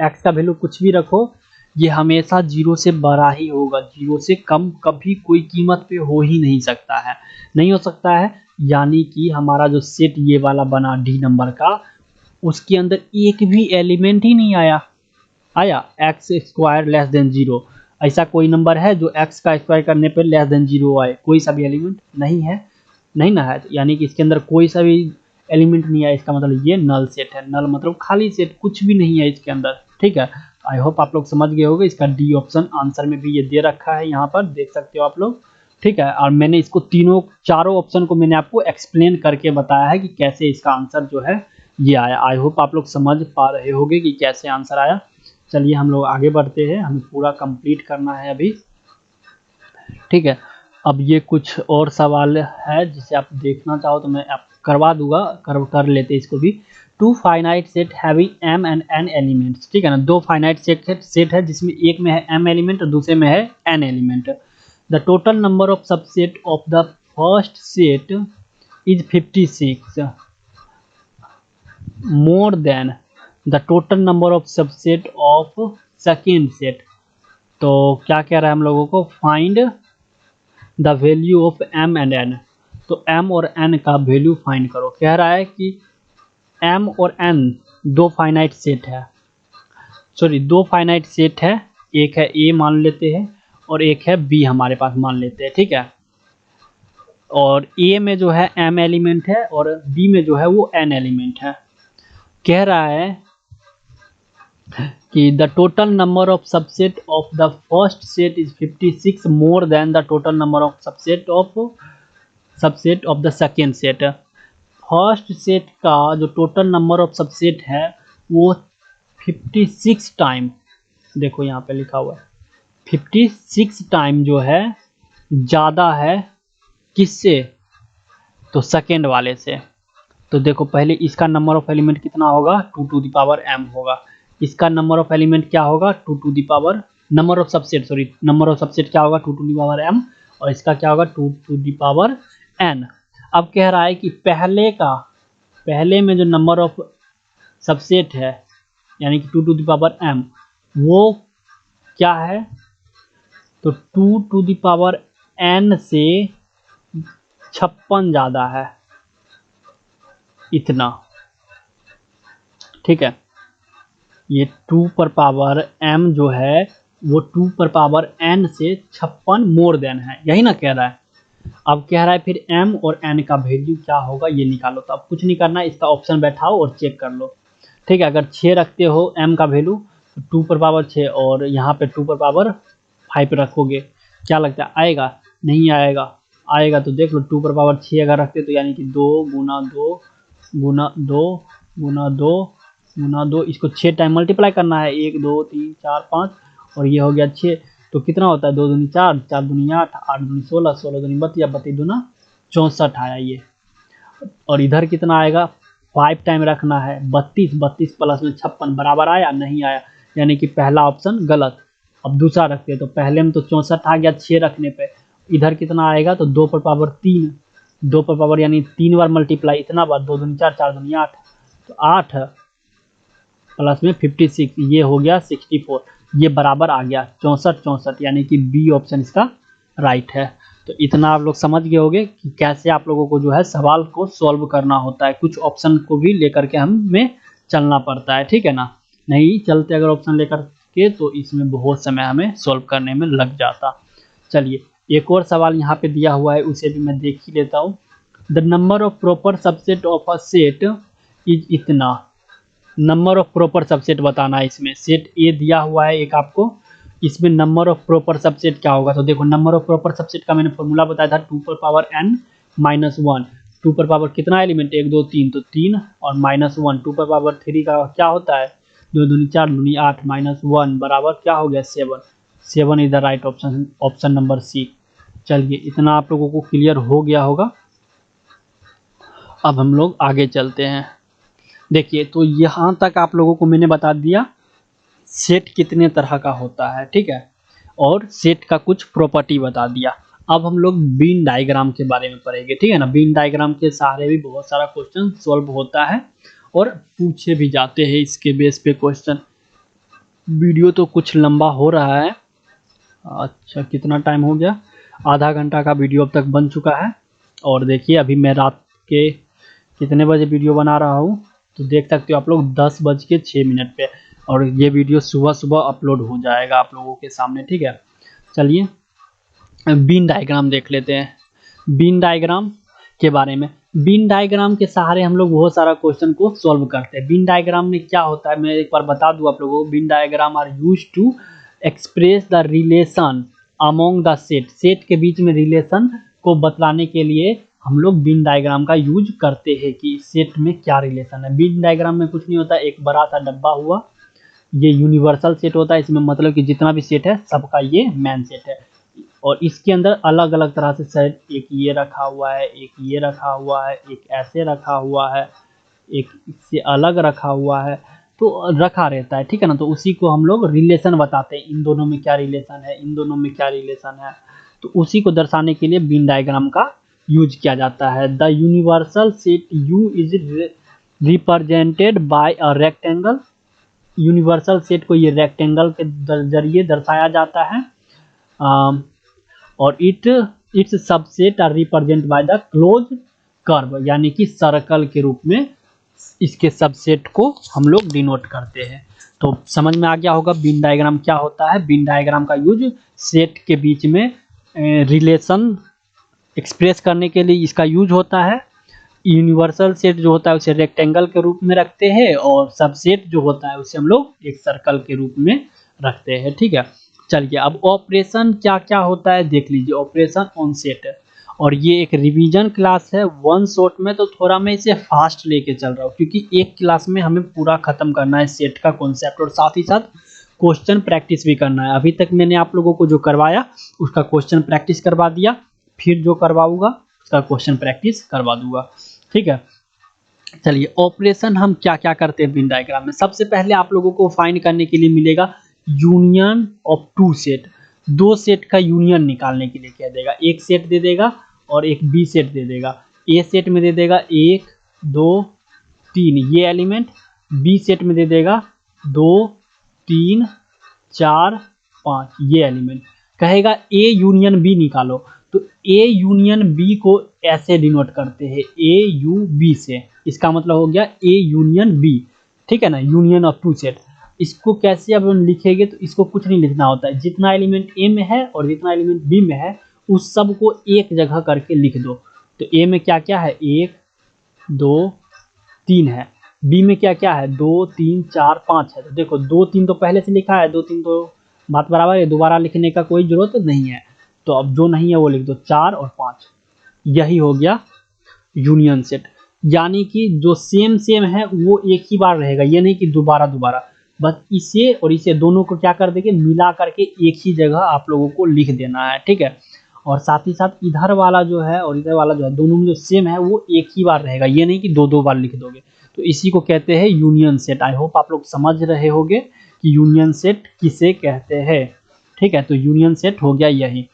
एक्स का वैल्यू कुछ भी रखो ये हमेशा 0 से बड़ा ही होगा, 0 से कम कभी कोई कीमत पे हो ही नहीं सकता है, नहीं हो सकता है। यानी कि हमारा जो सेट ये वाला बना डी नंबर का, उसके अंदर एक भी एलिमेंट ही नहीं आया, एक्स स्क्वायर लेस देन 0। ऐसा कोई नंबर है जो एक्स का स्क्वायर करने पर लेस देन 0 आए? कोई सा भी एलिमेंट नहीं है, नहीं ना है, यानी कि इसके अंदर कोई सा भी एलिमेंट नहीं है, इसका मतलब ये नल सेट है। नल मतलब खाली सेट, कुछ भी नहीं है इसके अंदर, ठीक है। आई होप आप लोग समझ गए होंगे। इसका डी ऑप्शन आंसर में भी ये दे रखा है, यहाँ पर देख सकते हो आप लोग, ठीक है। और मैंने इसको चारों ऑप्शन को मैंने आपको एक्सप्लेन करके बताया है कि कैसे इसका आंसर जो है ये आया। आई होप आप लोग समझ पा रहे होंगे कि कैसे आंसर आया। चलिए हम लोग आगे बढ़ते हैं, हमें पूरा कंप्लीट करना है अभी, ठीक है। अब ये कुछ और सवाल है जिसे आप देखना चाहो तो मैं आप करवा दूंगा, कर लेते इसको भी। 2 finite set having m and n elements, ठीक है ना। 2 फाइनाइट सेट है जिसमें एक में है m एलिमेंट और दूसरे में है n element. The total number of subset of the first set is 56 more than the total number of subset of second set. तो क्या कह रहा है हम लोगों को, find the value of m and n। तो m और n का वैल्यू फाइंड करो। कह रहा है कि m और n दो फाइनाइट सेट है, सॉरी दो फाइनाइट सेट है, एक है a मान लेते हैं और एक है b हमारे पास मान लेते हैं, ठीक है। और a में जो है m एलिमेंट है और b में जो है वो n एलिमेंट है। कह रहा है कि the total number of subset of the first set is 56 more than the total number of subset of the second set. First set का जो टोटल नंबर ऑफ सबसेट है वो 56 टाइम, देखो यहाँ पे लिखा हुआ है 56 टाइम जो है ज़्यादा है किससे, तो सेकेंड वाले से। तो देखो पहले इसका नंबर ऑफ एलिमेंट कितना होगा, 2 टू द पावर m होगा। इसका नंबर ऑफ एलिमेंट क्या होगा, 2 to the power number of subset क्या होगा, 2 टू द पावर m, और इसका क्या होगा 2 टू द पावर n। अब कह रहा है कि पहले में जो नंबर ऑफ सबसेट है यानी कि 2 टू द पावर m वो क्या है, तो 2 टू द पावर n से 56 ज़्यादा है, इतना, ठीक है। ये 2 पर पावर m जो है वो 2 पर पावर n से 56 मोर देन है, यही ना कह रहा है। अब कह रहा है फिर m और n का वैल्यू क्या होगा ये निकालो। तो अब कुछ नहीं करना, इसका ऑप्शन बैठाओ और चेक कर लो, ठीक है। अगर 6 रखते हो m का वैल्यू तो 2 पर पावर 6 और यहाँ पे 2 पर पावर 5 रखोगे, क्या लगता है आएगा, नहीं आएगा, आएगा तो देख लो 2 पर पावर 6 अगर रखते तो यानी कि 2 गुना 2 गुना 2 गुना 2 गुना 2, इसको 6 टाइम मल्टीप्लाई करना है, 1 2 3 4 5 और ये हो गया 6। तो कितना होता है, 2 दूनी 4, 4 दूनी 8, 8 दूनी 16, 16 दूनी 32, 32 दूना 64 आया ये। और इधर कितना आएगा, 5 टाइम रखना है, 32, 32 प्लस में 56 बराबर आया, नहीं आया, यानी कि पहला ऑप्शन गलत। अब दूसरा रखते हैं तो पहले में तो 64 आ गया 6 रखने पे, इधर कितना आएगा तो 2 पर पावर 3, 2 पर पावर यानी 3 बार मल्टीप्लाई, इतना बार 2 दूनी 4, 4 दूनी 8, तो 8 प्लस में 56 ये हो गया 64, ये बराबर आ गया 64 64, यानी कि बी ऑप्शन इसका राइट है। तो इतना आप लोग समझ गए होंगे कि कैसे आप लोगों को जो है सवाल को सॉल्व करना होता है। कुछ ऑप्शन को भी लेकर के हमें चलना पड़ता है, ठीक है ना, नहीं चलते अगर ऑप्शन लेकर के तो इसमें बहुत समय हमें सॉल्व करने में लग जाता। चलिए एक और सवाल यहाँ पे दिया हुआ है, उसे भी मैं देख ही लेता हूँ। The number of proper subset of a set is इतना, नंबर ऑफ प्रॉपर सबसेट बताना है। इसमें सेट ए दिया हुआ है एक आपको, इसमें नंबर ऑफ प्रॉपर सबसेट क्या होगा। तो देखो नंबर ऑफ प्रॉपर सबसेट का मैंने फॉर्मूला बताया था 2 पर पावर n माइनस 1, 2 पर पावर कितना एलिमेंट 1 2 3 तो 3 और माइनस 1, 2 पर पावर 3 का क्या होता है 2 दूनी 4 दूनी 8 -1 बराबर क्या हो गया 7। 7 is the right option, option number C. चलिए इतना आप लोगों को क्लियर हो गया होगा। अब हम लोग आगे चलते हैं। देखिए तो यहाँ तक आप लोगों को मैंने बता दिया सेट कितने तरह का होता है, ठीक है, और सेट का कुछ प्रॉपर्टी बता दिया। अब हम लोग बीन डायग्राम के बारे में पढ़ेंगे, ठीक है ना। बीन डायग्राम के सहारे भी बहुत सारा क्वेश्चन सॉल्व होता है और पूछे भी जाते हैं इसके बेस पे क्वेश्चन। वीडियो तो कुछ लंबा हो रहा है। अच्छा कितना टाइम हो गया, आधा घंटा का वीडियो अब तक बन चुका है। और देखिए अभी मैं रात के कितने बजे वीडियो बना रहा हूँ, तो देख सकते हो आप लोग 10:06 पे, और ये वीडियो सुबह सुबह अपलोड हो जाएगा आप लोगों के सामने, ठीक है। चलिए बीन डायग्राम देख लेते हैं। बीन डायग्राम के बारे में, बीन डायग्राम के सहारे हम लोग बहुत सारा क्वेश्चन को सॉल्व करते हैं। बीन डायग्राम में क्या होता है मैं एक बार बता दूं आप लोगों को। Venn diagram are used to express the relation among the set. सेट के बीच में रिलेशन को बतलाने के लिए हम लोग बीन डायग्राम का यूज करते हैं कि सेट में क्या रिलेशन है। बीन डायग्राम में कुछ नहीं होता, एक बड़ा सा डब्बा हुआ, ये यूनिवर्सल सेट होता है। इसमें मतलब कि जितना भी सेट है सबका ये मैन सेट है, और इसके अंदर अलग अलग तरह से सेट, एक ये रखा हुआ है, एक ये रखा हुआ है, एक ऐसे रखा हुआ है, एक इससे अलग रखा हुआ है, तो रखा रहता है, ठीक है ना। तो उसी को हम लोग रिलेशन बताते हैं, इन दोनों में क्या रिलेशन है, इन दोनों में क्या रिलेशन है, तो उसी को दर्शाने के लिए बीन डायग्राम का यूज किया जाता है। The universal set U is represented by a rectangle. Universal set को ये रेक्टेंगल के जरिए दर्शाया जाता है। और it's subset are represent by the close curve, यानी कि सर्कल के रूप में इसके सबसेट को हम लोग डिनोट करते हैं। तो समझ में आ गया होगा बीन डायग्राम क्या होता है। बीन डायग्राम का यूज सेट के बीच में रिलेशन एक्सप्रेस करने के लिए इसका यूज होता है। यूनिवर्सल सेट जो होता है उसे रेक्टेंगल के रूप में रखते हैं, और सबसेट जो होता है उसे हम लोग एक सर्कल के रूप में रखते हैं, ठीक है। चलिए अब ऑपरेशन क्या क्या होता है देख लीजिए। ऑपरेशन ऑन सेट, और ये एक रिवीजन क्लास है वन शॉट में, तो थोड़ा मैं इसे फास्ट लेके चल रहा हूँ क्योंकि एक क्लास में हमें पूरा खत्म करना है सेट का कॉन्सेप्ट, और साथ ही साथ क्वेश्चन प्रैक्टिस भी करना है। अभी तक मैंने आप लोगों को जो करवाया उसका क्वेश्चन प्रैक्टिस करवा दिया, फिर जो करवाऊंगा उसका क्वेश्चन प्रैक्टिस करवा दूंगा, ठीक है। चलिए ऑपरेशन हम क्या क्या करते हैं बीन डायग्राम में। सबसे पहले आप लोगों को फाइंड करने के लिए मिलेगा यूनियन ऑफ टू सेट। दो सेट का यूनियन निकालने के लिए कह देगा, एक सेट दे देगा और एक बी सेट दे देगा। ए सेट में दे देगा 1 2 3 ये एलिमेंट, बी सेट में दे देगा 2 3 4 5 ये एलिमेंट। कहेगा ए यूनियन बी निकालो, तो ए यूनियन बी को ऐसे डिनोट करते हैं ए यू बी से। इसका मतलब हो गया ए यूनियन बी, ठीक है ना, यूनियन ऑफ टू सेट। इसको कैसे अब हम लिखेंगे, तो इसको कुछ नहीं लिखना होता है, जितना एलिमेंट ए में है और जितना एलिमेंट बी में है उस सब को एक जगह करके लिख दो। तो ए में क्या क्या है 1 2 3 है, बी में क्या क्या है 2 3 4 5 है। तो देखो 2 3 तो पहले से लिखा है, 2 3 तो बात बराबर है, दोबारा लिखने का कोई जरूरत नहीं है। तो अब जो नहीं है वो लिख दो 4 और 5, यही हो गया यूनियन सेट। यानी कि जो सेम सेम है वो एक ही बार रहेगा, ये नहीं कि दोबारा दोबारा। बस इसे और इसे दोनों को क्या कर देंगे मिला करके एक ही जगह आप लोगों को लिख देना है, ठीक है। और साथ ही साथ इधर वाला जो है और इधर वाला जो है दोनों में जो सेम है वो एक ही बार रहेगा, ये नहीं कि दो दो बार लिख दोगे। तो इसी को कहते हैं यूनियन सेट। आई होप आप लोग समझ रहे होंगे कि यूनियन सेट किसे कहते हैं, ठीक है। तो यूनियन सेट हो गया यही।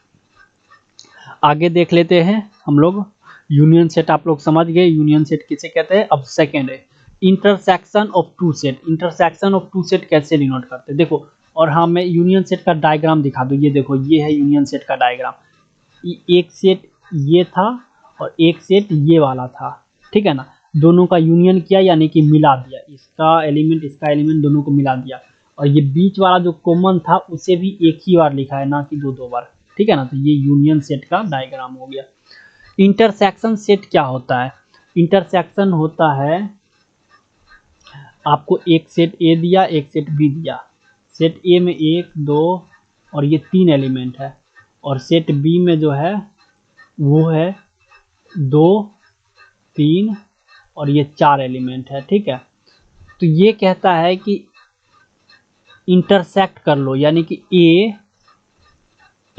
आगे देख लेते हैं हम लोग। यूनियन सेट आप लोग समझ गए यूनियन सेट किसे कहते हैं। अब सेकंड है intersection of two set. Intersection of two set कैसे डिनोट करते हैं देखो। और हाँ मैं यूनियन सेट का डायग्राम दिखा दूँ, ये देखो ये है यूनियन सेट का डायग्राम। एक सेट ये था और एक सेट ये वाला था, ठीक है ना। दोनों का यूनियन किया यानी कि मिला दिया, इसका एलिमेंट दोनों को मिला दिया। और ये बीच वाला जो कॉमन था उसे भी एक ही बार लिखा है, ना कि दो दो बार, ठीक है ना। तो ये यूनियन सेट का डायग्राम हो गया। इंटरसेक्शन सेट क्या होता है। इंटरसेक्शन होता है आपको एक सेट ए दिया एक सेट बी दिया, सेट ए में 1 2 और ये 3 एलिमेंट है, और सेट बी में जो है वो है 2 3 और ये 4 एलिमेंट है, ठीक है। तो ये कहता है कि इंटरसेक्ट कर लो, यानी कि ए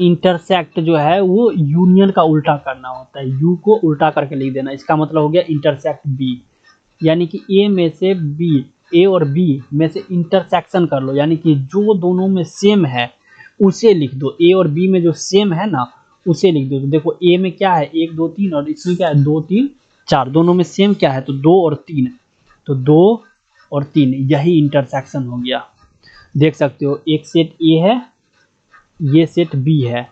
इंटरसेक्ट जो है वो यूनियन का उल्टा करना होता है, यू को उल्टा करके लिख देना, इसका मतलब हो गया इंटरसेक्ट बी। यानी कि ए में से बी, ए और बी में से इंटरसेक्शन कर लो, यानी कि जो दोनों में सेम है उसे लिख दो। ए और बी में जो सेम है ना उसे लिख दो। तो देखो ए में क्या है 1 2 3 और इसमें क्या है 2 3 4, दोनों में सेम क्या है तो 2 और 3, तो 2 और 3 यही इंटरसेक्शन हो गया। देख सकते हो एक सेट ए है, ये सेट बी है,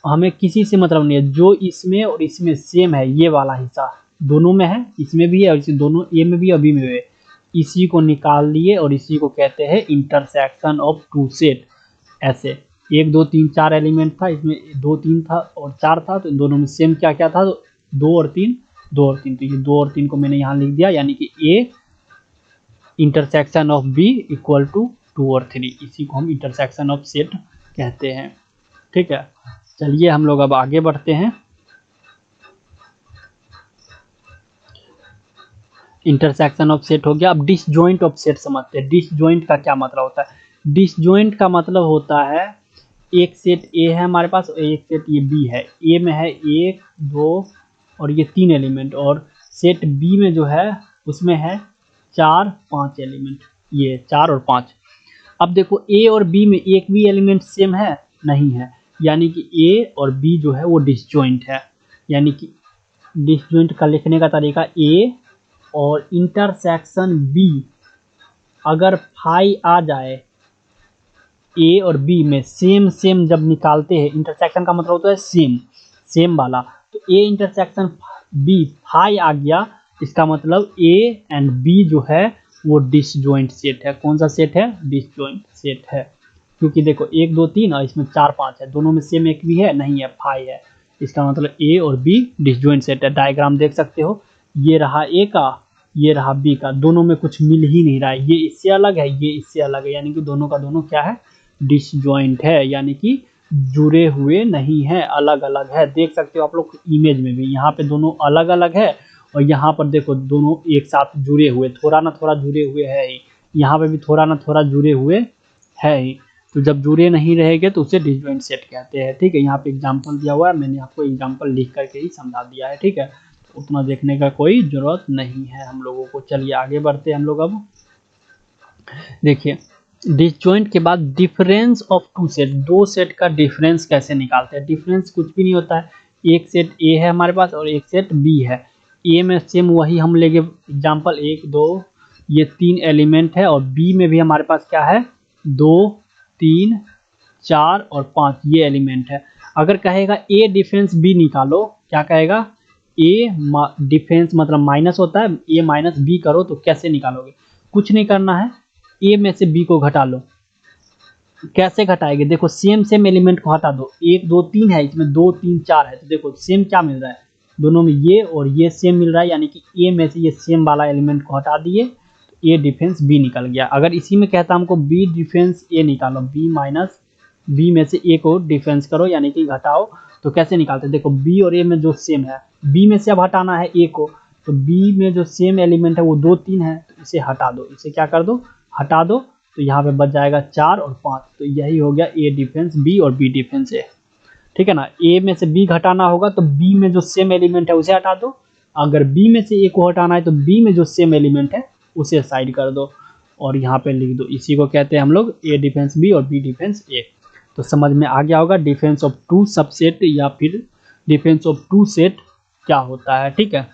हमें किसी से मतलब नहीं है, जो इसमें और इसमें सेम है ये वाला हिस्सा दोनों में है, इसमें भी है और इसी दोनों ए में भी और बी में भी है, इसी को निकाल लिए और इसी को कहते हैं इंटरसेक्शन ऑफ टू सेट। ऐसे 1 2 3 4 एलिमेंट था, इसमें 2 3 था और 4 था, तो इन दोनों में सेम क्या क्या था तो 2 और 3, 2 और 3, तो ये 2 और 3 को मैंने यहाँ लिख दिया, यानी कि A intersection of B equal to 2 और 3, इसी को हम इंटरसेक्शन ऑफ सेट कहते हैं। ठीक है, चलिए हम लोग अब आगे बढ़ते हैं। इंटरसेक्शन ऑफ सेट हो गया, अब डिसजॉइंट ऑफ सेट समझते हैं। डिसजॉइंट का क्या मतलब होता है? डिसजॉइंट का मतलब होता है एक सेट ए है हमारे पास और एक सेट ये बी है, ए में है 1 2 और ये 3 एलिमेंट, और सेट बी में जो है उसमें है 4 5 एलिमेंट, ये 4 और 5। अब देखो ए और बी में एक भी एलिमेंट सेम है नहीं है, यानी कि ए और बी जो है वो डिसजॉइंट है। यानी कि डिसजॉइंट का लिखने का तरीका ए और इंटरसेक्शन बी, अगर फाई आ जाए ए और बी में सेम सेम जब निकालते हैं, इंटरसेक्शन का मतलब होता है सेम सेम वाला, तो ए इंटरसेक्शन बी फाई आ गया, इसका मतलब ए एंड बी जो है वो डिसजॉइंट सेट है। कौन सा सेट है? डिसजॉइंट सेट है, क्योंकि देखो 1 2 3 और इसमें 4 5 है, दोनों में सेम एक भी है नहीं है, फाई है, इसका मतलब ए और बी डिसजॉइंट सेट है। डायग्राम देख सकते हो, ये रहा ए का, ये रहा बी का, दोनों में कुछ मिल ही नहीं रहा है, ये इससे अलग है ये इससे अलग है, यानी कि दोनों का दोनों क्या है? डिसजॉइंट है, यानी कि जुड़े हुए नहीं है, अलग अलग है। देख सकते हो आप लोग इमेज में भी, यहाँ पे दोनों अलग अलग है और यहाँ पर देखो दोनों एक साथ जुड़े हुए, थोड़ा ना थोड़ा जुड़े हुए है ही, यहाँ पे भी थोड़ा ना थोड़ा जुड़े हुए है ही। तो जब जुड़े नहीं रहेंगे तो उसे डिसजॉइंट सेट कहते हैं। ठीक है, यहाँ पे एग्जांपल दिया हुआ है, मैंने आपको एग्जांपल लिख करके ही समझा दिया है। ठीक है, तो उतना देखने का कोई जरूरत नहीं है हम लोगों को। चलिए आगे बढ़ते हैं हम लोग। अब देखिए डिसजॉइंट के बाद डिफरेंस ऑफ टू सेट, दो सेट का डिफरेंस कैसे निकालते हैं? डिफरेंस कुछ भी नहीं होता है, एक सेट ए है हमारे पास और एक सेट बी है, ए में सेम वही हम लेंगे एग्जांपल 1 2 ये 3 एलिमेंट है, और बी में भी हमारे पास क्या है 2 3 4 और 5 ये एलिमेंट है। अगर कहेगा ए डिफरेंस बी निकालो, क्या कहेगा? ए डिफरेंस मतलब माइनस होता है, ए माइनस बी करो, तो कैसे निकालोगे? कुछ नहीं करना है, ए में से बी को घटा लो। कैसे घटाएंगे? देखो सेम सेम एलिमेंट को हटा दो, 1 2 3 है, इसमें 2 3 4 है, तो देखो सेम क्या मिल रहा है, दोनों में ये और ये सेम मिल रहा है, यानी कि ए में से ये सेम वाला एलिमेंट को हटा दिए तो ए डिफरेंस बी निकल गया। अगर इसी में कहता हमको बी डिफरेंस ए निकालो, बी माइनस बी में से ए को डिफरेंस करो यानी कि घटाओ, तो कैसे निकालते? देखो बी और ए में जो सेम है, बी में से अब हटाना है ए को, तो बी में जो सेम एलिमेंट है वो 2 3 है, तो इसे हटा दो, इसे क्या कर दो? हटा दो, तो यहाँ पे बच जाएगा 4 और 5, तो यही हो गया ए डिफरेंस बी और बी डिफरेंस ए। ठीक है ना, ए में से बी घटाना होगा तो बी में जो सेम एलिमेंट है उसे हटा दो, अगर बी में से ए को हटाना है तो बी में जो सेम एलिमेंट है उसे साइड कर दो और यहाँ पे लिख दो, इसी को कहते हैं हम लोग ए डिफरेंस बी और बी डिफरेंस ए। तो समझ में आ गया होगा डिफरेंस ऑफ टू सबसेट या फिर डिफरेंस ऑफ टू सेट क्या होता है। ठीक है,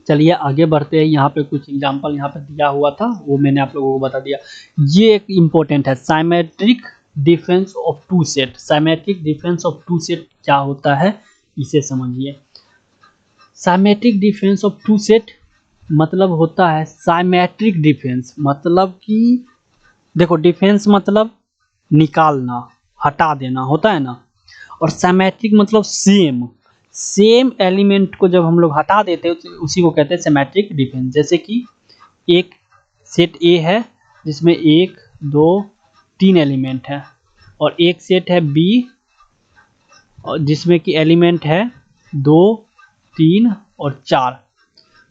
चलिए आगे बढ़ते हैं। यहाँ पे कुछ एग्जांपल यहाँ पे दिया हुआ था, वो मैंने आप लोगों को बता दिया। ये एक इम्पोर्टेंट है, symmetric difference of two set. Symmetric difference of two set क्या होता है इसे समझिए। Symmetric difference of two set मतलब होता है, साइमेट्रिक डिफरेंस मतलब कि देखो डिफरेंस मतलब निकालना, हटा देना होता है ना, और सिमेट्रिक मतलब सेम सेम एलिमेंट को जब हम लोग हटा देते हैं उसी को कहते हैं सिमेट्रिक डिफरेंस। जैसे कि एक सेट ए है जिसमें 1 2 3 एलिमेंट है, और एक सेट है बी और जिसमें कि एलिमेंट है 2 3 और 4।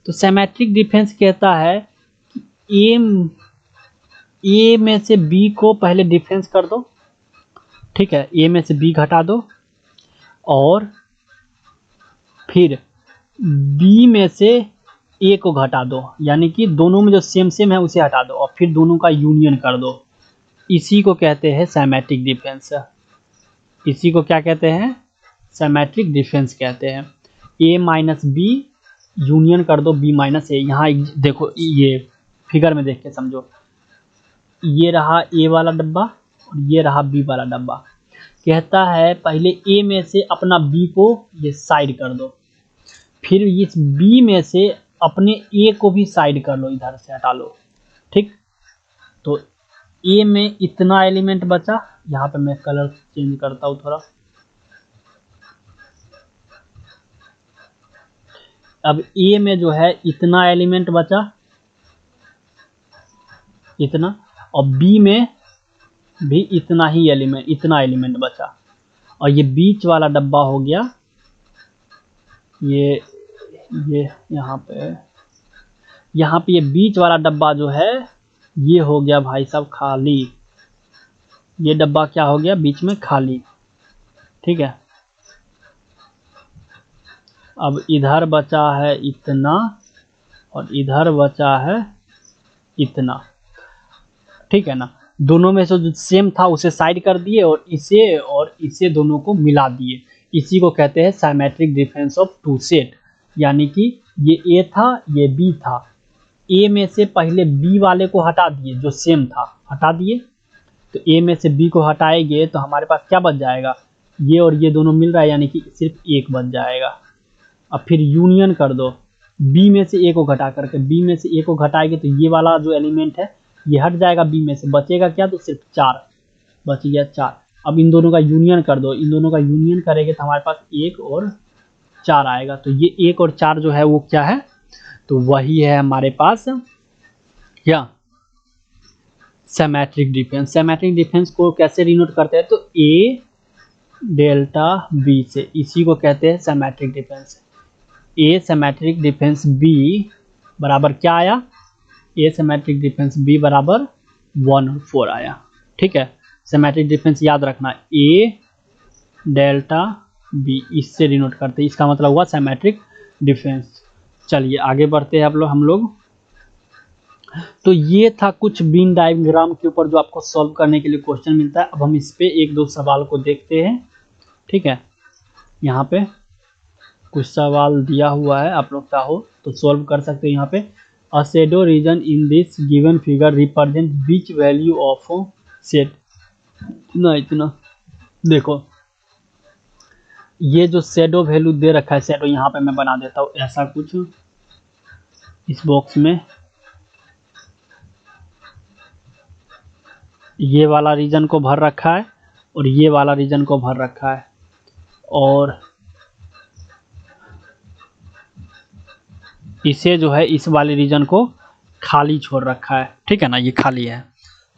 तो सिमेट्रिक डिफरेंस कहता है कि ए ए में से बी को पहले डिफरेंस कर दो, ठीक है, ए में से बी घटा दो, और फिर बी में से ए को घटा दो, यानी कि दोनों में जो सेम सेम है उसे हटा दो, और फिर दोनों का यूनियन कर दो। इसी को कहते हैं सिमेट्रिक डिफरेंस। इसी को क्या कहते हैं? सिमेट्रिक डिफरेंस कहते हैं। ए माइनस बी यूनियन कर दो बी माइनस ए। यहाँ देखो, ये फिगर में देख के समझो, ये रहा ए वाला डब्बा और ये रहा बी वाला डब्बा। कहता है पहले ए में से अपना बी को ये साइड कर दो, फिर इस बी में से अपने ए को भी साइड कर लो, इधर से हटा लो, ठीक। तो ए में इतना एलिमेंट बचा, यहाँ पे मैं कलर चेंज करता हूँ थोड़ा। अब ए में जो है इतना एलिमेंट बचा, इतना, और बी में भी इतना एलिमेंट बचा, और ये बीच वाला डब्बा हो गया, ये यहाँ पे ये बीच वाला डब्बा जो है ये हो गया भाई साहब खाली। ये डब्बा क्या हो गया? बीच में खाली, ठीक है। अब इधर बचा है इतना और इधर बचा है इतना, ठीक है ना। दोनों में से जो सेम था उसे साइड कर दिए और इसे दोनों को मिला दिए। इसी को कहते हैं symmetric difference of two set, यानी कि ये ए था, ये बी था। ए में से पहले बी वाले को हटा दिए, जो सेम था हटा दिए, तो ए में से बी को हटाएंगे तो हमारे पास क्या बच जाएगा? ये और ये दोनों मिल रहा है, यानी कि सिर्फ एक बच जाएगा। अब फिर यूनियन कर दो, बी में से ए को घटा करके, बी में से ए को घटाएंगे तो ये वाला जो एलिमेंट है ये हट जाएगा, बी में से बचेगा क्या? तो सिर्फ 4 बच गया, 4। अब इन दोनों का यूनियन कर दो, इन दोनों का यूनियन करेंगे तो हमारे पास 1 और 4 आएगा। तो ये 1 और 4 जो है वो क्या है? तो वही है हमारे पास क्या? Symmetric difference. सिमेट्रिक डिफरेंस को कैसे डिनोट करते हैं? तो ए डेल्टा बी से, इसी को कहते हैं सिमेट्रिक डिफरेंस। ए सिमेट्रिक डिफरेंस बी बराबर क्या आया? ए सिमेट्रिक डिफरेंस बी बराबर 1 और 4 आया, ठीक है। सिमेट्रिक डिफरेंस याद रखना, ए डेल्टा बी, इससे डिनोट करते हैं, इसका मतलब हुआ सिमेट्रिक डिफरेंस। चलिए आगे बढ़ते हैं हम लोग। तो ये था कुछ बीन डायग्राम के ऊपर जो आपको सॉल्व करने के लिए क्वेश्चन मिलता है। अब हम इस पे एक दो सवाल को देखते हैं, ठीक है। यहाँ पे कुछ सवाल दिया हुआ है, आप लोग चाहो तो सॉल्व कर सकते हैं। यहाँ पे a shadow reason in this given figure represent which value of set. इतना देखो, ये जो शैडो वैल्यू दे रखा है, शैडो यहाँ पे मैं बना देता हूँ ऐसा कुछ इस बॉक्स में। ये वाला रीजन को भर रखा है और ये वाला रीजन को भर रखा है, और इसे जो है इस वाले रीजन को खाली छोड़ रखा है, ठीक है ना, ये खाली है।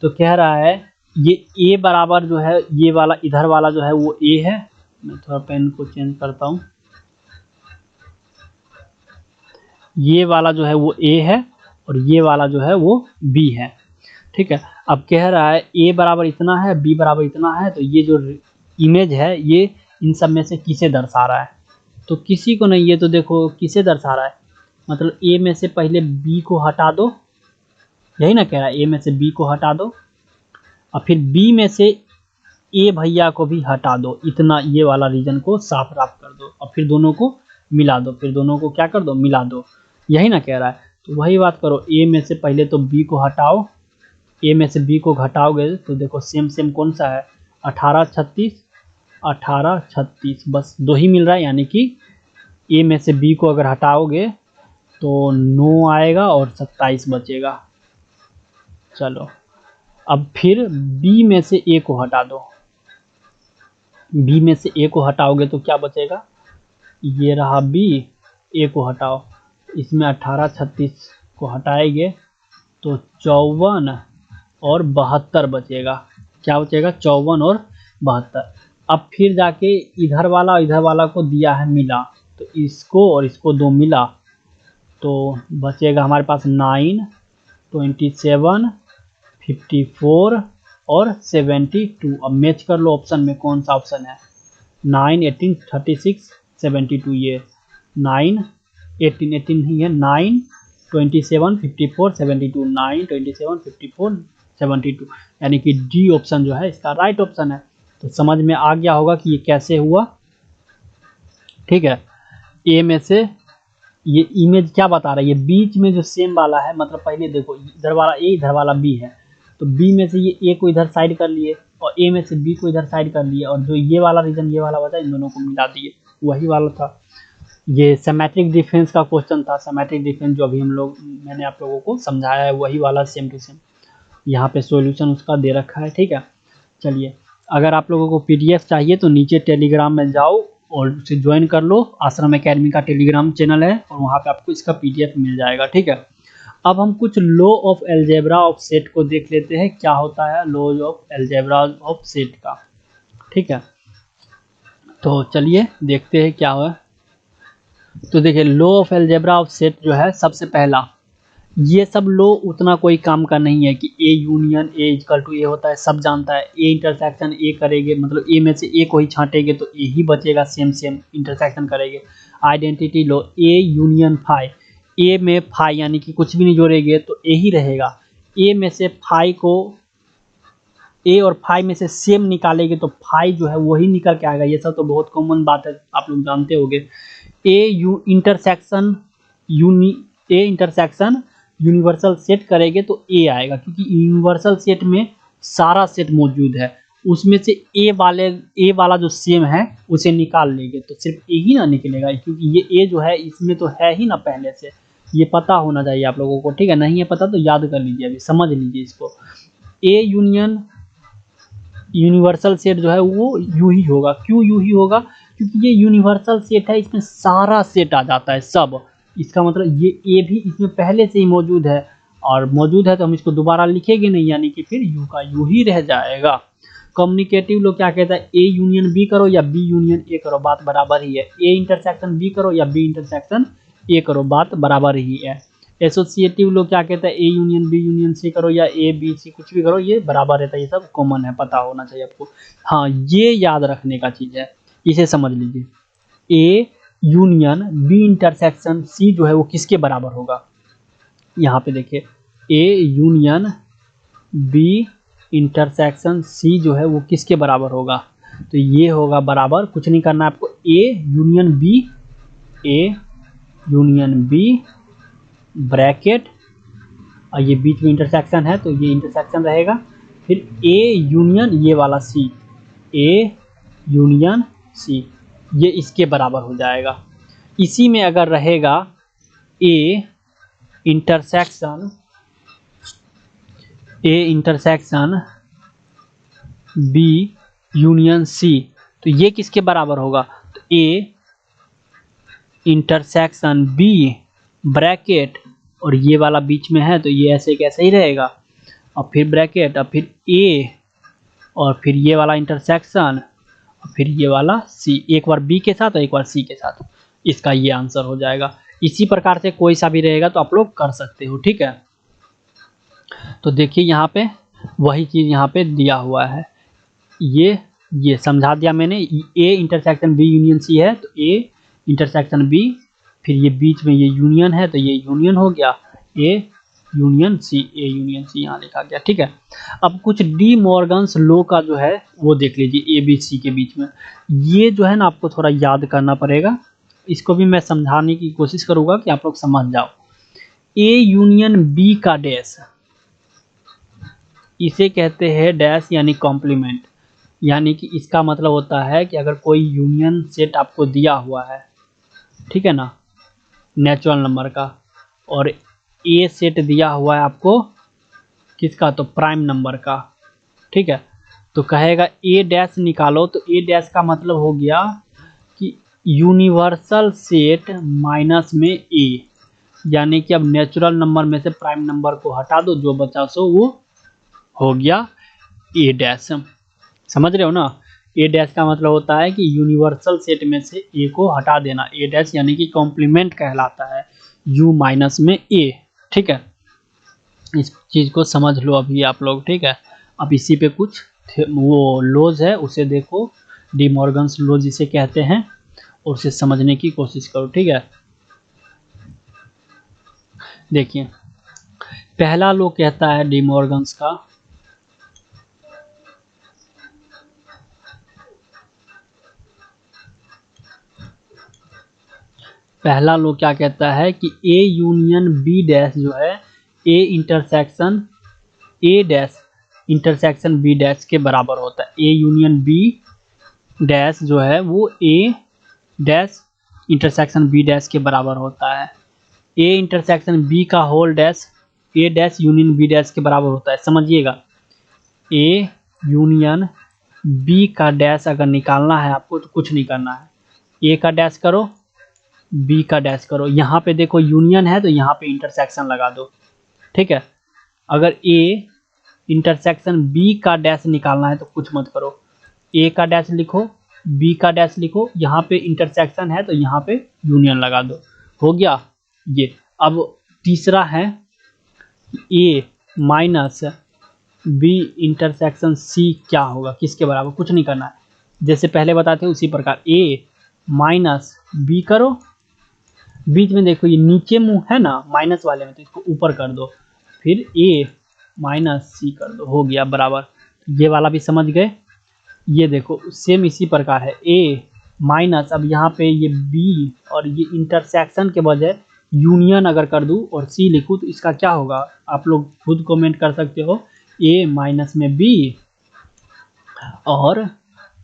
तो कह रहा है ये ए बराबर जो है, ये वाला इधर वाला जो है वो ए है। मैं थोड़ा पेन को चेंज करता हूँ। ये वाला जो है वो ए है और ये वाला जो है वो बी है, ठीक है। अब कह रहा है ए बराबर इतना है, बी बराबर इतना है, तो ये जो इमेज है ये इन सब में से किसे दर्शा रहा है? तो किसी को नहीं, ये तो देखो किसे दर्शा रहा है, मतलब ए में से पहले बी को हटा दो, यही ना कह रहा है, ए में से बी को हटा दो और फिर बी में से ए भैया को भी हटा दो, इतना ये वाला रीजन को साफ राफ कर दो और फिर दोनों को मिला दो, फिर दोनों को क्या कर दो? मिला दो, यही ना कह रहा है। तो वही बात करो, ए में से पहले तो बी को हटाओ, ए में से बी को घटाओगे तो देखो सेम सेम कौन सा है? 18 36, 18 36, बस 2 ही मिल रहा है, यानी कि ए में से बी को अगर हटाओगे तो 9 आएगा और 27 बचेगा। चलो अब फिर बी में से ए को हटा दो, बी में से ए को हटाओगे तो क्या बचेगा? ये रहा बी, ए को हटाओ, इसमें 18 36 को हटाएंगे तो 54 और 72 बचेगा। क्या बचेगा? 54 और 72। अब फिर जाके इधर वाला को दिया है मिला, तो इसको और इसको 2 मिला तो बचेगा हमारे पास 9 27, 54 और 72। अब मैच कर लो ऑप्शन में, कौन सा ऑप्शन है? 9, 18, 36, 72। ये 9, 18, 18 नहीं है, 9, 27, 54, 72, 9, 27, 54, 72, यानी कि डी ऑप्शन जो है इसका राइट ऑप्शन है। तो समझ में आ गया होगा कि ये कैसे हुआ। ठीक है, ए में से ये इमेज क्या बता रहा है, ये बीच में जो सेम वाला है, मतलब पहले देखो इधर वाला ए इधर वाला बी है, तो बी में से ये ए को इधर साइड कर लिए और ए में से बी को इधर साइड कर लिए, और जो ये वाला रीजन ये वाला बचा इन दोनों को मिला दिए, वही वाला था। ये सिमेट्रिक डिफरेंस का क्वेश्चन था। सिमेट्रिक डिफरेंस जो अभी मैंने आप लोगों को समझाया है वही वाला सेम टू सेम। यहाँ पे सॉल्यूशन उसका दे रखा है। ठीक है, चलिए अगर आप लोगों को पीडीएफ चाहिए तो नीचे टेलीग्राम में जाओ और उसे ज्वाइन कर लो। आश्रम एकेडमी का टेलीग्राम चैनल है और वहाँ पे आपको इसका पीडीएफ मिल जाएगा। ठीक है, अब हम कुछ law of algebra of set को देख लेते हैं, क्या होता है law of algebra of set का। ठीक है, तो चलिए देखते हैं क्या हुआ। तो देखिए law of algebra of set जो है, सबसे पहला ये सब लॉ उतना कोई काम का नहीं है कि A union A equal to A होता है, सब जानता है। ए इंटरसेक्शन ए करेंगे, मतलब ए में से ए को ही छांटेंगे तो ए ही बचेगा, सेम सेम इंटरसेक्शन करेंगे। Identity law, A union phi, A में फाई यानी कि कुछ भी नहीं जोड़ेंगे तो ए ही रहेगा। ए में से फाई को, ए और फाई में से सेम निकालेंगे तो फाई जो है वही निकल के आएगा। ये सब तो बहुत कॉमन बात है, आप लोग जानते होंगे। ए इंटरसेक्शन यूनिवर्सल सेट करेंगे तो ए आएगा, क्योंकि यूनिवर्सल सेट में सारा सेट मौजूद है, उसमें से ए वाला जो सेम है उसे निकाल लेंगे तो सिर्फ ए ही ना निकलेगा, क्योंकि ये ए जो है इसमें तो है ही ना पहले से। ये पता होना चाहिए आप लोगों को। ठीक है, नहीं है पता तो याद कर लीजिए, अभी समझ लीजिए इसको। ए यूनियन यूनिवर्सल सेट जो है वो यू ही होगा। क्यों यू ही होगा? क्योंकि ये यूनिवर्सल सेट है, इसमें सारा सेट आ जाता है सब। इसका मतलब ये ए भी इसमें पहले से ही मौजूद है, और मौजूद है तो हम इसको दोबारा लिखेंगे नहीं, यानी कि फिर यू का यू ही रह जाएगा। कम्युनिकेटिव लोग क्या कहता है, ए यूनियन बी करो या बी यूनियन ए करो, बात बराबर ही है। ए इंटरसेक्शन बी करो या बी इंटरसेक्शन ए करो, बात बराबर ही है। एसोसिएटिव लोग क्या कहते हैं, A union B union C करो या ए बी सी कुछ भी करो, ये बराबर रहता है। ये सब कॉमन है, पता होना चाहिए आपको। हाँ, ये याद रखने का चीज़ है, इसे समझ लीजिए। A union B intersection C जो है वो किसके बराबर होगा? यहाँ पे देखिए, A union B intersection C जो है वो किसके बराबर होगा? तो ये होगा बराबर, कुछ नहीं करना आपको, ए यूनियन बी ब्रैकेट, और ये बीच में इंटरसेक्शन है तो ये इंटरसेक्शन रहेगा, फिर ए यूनियन ये वाला सी, ए यूनियन सी, ये इसके बराबर हो जाएगा। इसी में अगर रहेगा A intersection B union C, तो ये किसके बराबर होगा? तो ए इंटरसेक्शन बी ब्रैकेट, और ये वाला बीच में है तो ये ऐसे कैसे ही रहेगा, और फिर ब्रैकेट, और फिर ए, और फिर ये वाला इंटरसेक्शन, और फिर ये वाला सी, एक बार बी के साथ और एक बार सी के साथ। इसका ये आंसर हो जाएगा। इसी प्रकार से कोई सा भी रहेगा तो आप लोग कर सकते हो। ठीक है, तो देखिए यहाँ पे वही चीज़ यहाँ पे दिया हुआ है, ये समझा दिया मैंने। A intersection B union C है तो ए इंटरसेक्शन बी, फिर ये बीच में ये यूनियन है तो ये यूनियन हो गया, ए यूनियन सी यहाँ लिखा गया। ठीक है, अब कुछ डी मॉर्गन्स लॉ का जो है वो देख लीजिए, ए बी सी के बीच में। ये जो है ना आपको थोड़ा याद करना पड़ेगा, इसको भी मैं समझाने की कोशिश करूंगा कि आप लोग समझ जाओ। ए यूनियन बी का डैश, इसे कहते हैं डैश यानी कॉम्प्लीमेंट, यानी कि इसका मतलब होता है कि अगर कोई यूनियन सेट आपको दिया हुआ है, ठीक है ना, नेचुरल नंबर का, और ए सेट दिया हुआ है आपको किसका? तो प्राइम नंबर का। ठीक है, तो कहेगा ए डैश निकालो, तो ए डैश का मतलब हो गया कि यूनिवर्सल सेट माइनस में ए, यानी कि अब नेचुरल नंबर में से प्राइम नंबर को हटा दो, जो बचा सो वो हो गया ए डैश। समझ रहे हो ना? ए डैश का मतलब होता है कि यूनिवर्सल सेट में से ए को हटा देना, ए डैश यानी कि कॉम्प्लीमेंट कहलाता है, यू माइनस में ए। ठीक है, इस चीज़ को समझ लो अभी आप लोग, ठीक है। अब इसी पे कुछ वो लॉज है, उसे देखो, डी मॉर्गन्स लॉ जिसे कहते हैं, और उसे समझने की कोशिश करो, ठीक है। देखिए, पहला लॉ कहता है डी मॉर्गन्स का, पहला लॉ क्या कहता है कि ए यूनियन बी डैश जो है ए डैश इंटरसेक्शन बी डैश के बराबर होता है। ए यूनियन बी डैश जो है वो ए डैश इंटरसेक्शन बी डैश के बराबर होता है। ए इंटरसेक्शन बी का होल डैश ए डैश यूनियन बी डैश के बराबर होता है। समझिएगा, ए यूनियन बी का डैश अगर निकालना है आपको तो कुछ नहीं करना है, ए का डैश करो, बी का डैश करो। यहाँ पे देखो यूनियन है तो यहाँ पे इंटरसेक्शन लगा दो, ठीक है। अगर ए इंटरसेक्शन बी का डैश निकालना है तो कुछ मत करो, ए का डैश लिखो, बी का डैश लिखो, यहाँ पे इंटरसेक्शन है तो यहाँ पे यूनियन लगा दो, हो गया ये। अब तीसरा है ए माइनस बी इंटरसेक्शन सी क्या होगा, किसके बराबर, कुछ नहीं करना है, जैसे पहले बताते उसी प्रकार ए माइनस बी करो, बीच में देखो ये नीचे मुंह है ना माइनस वाले में, तो इसको ऊपर कर दो, फिर ए माइनस सी कर दो, हो गया बराबर। ये वाला भी समझ गए। ये देखो सेम इसी प्रकार है, ए माइनस, अब यहाँ पे ये बी और ये इंटरसेक्शन के बजाय यूनियन अगर कर दूँ और सी लिखूँ तो इसका क्या होगा, आप लोग खुद कमेंट कर सकते हो। ए माइनस में बी और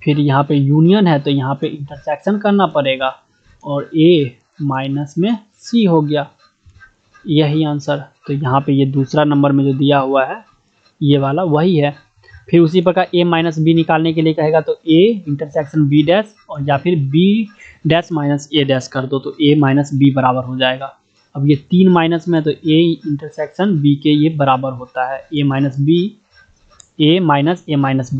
फिर यहाँ पे यूनियन है तो यहाँ पे इंटरसेक्शन करना पड़ेगा, और ए माइनस में सी हो गया, यही आंसर। तो यहाँ पे ये दूसरा नंबर में जो दिया हुआ है ये वाला वही है। फिर उसी प्रकार ए माइनस बी निकालने के लिए कहेगा तो ए इंटरसेक्शन बी डैश और या फिर बी डैश माइनस ए डैश कर दो तो ए माइनस बी बराबर हो जाएगा। अब ये 3 माइनस में तो ए इंटरसेक्शन बी के ये बराबर होता है, ए माइनस बी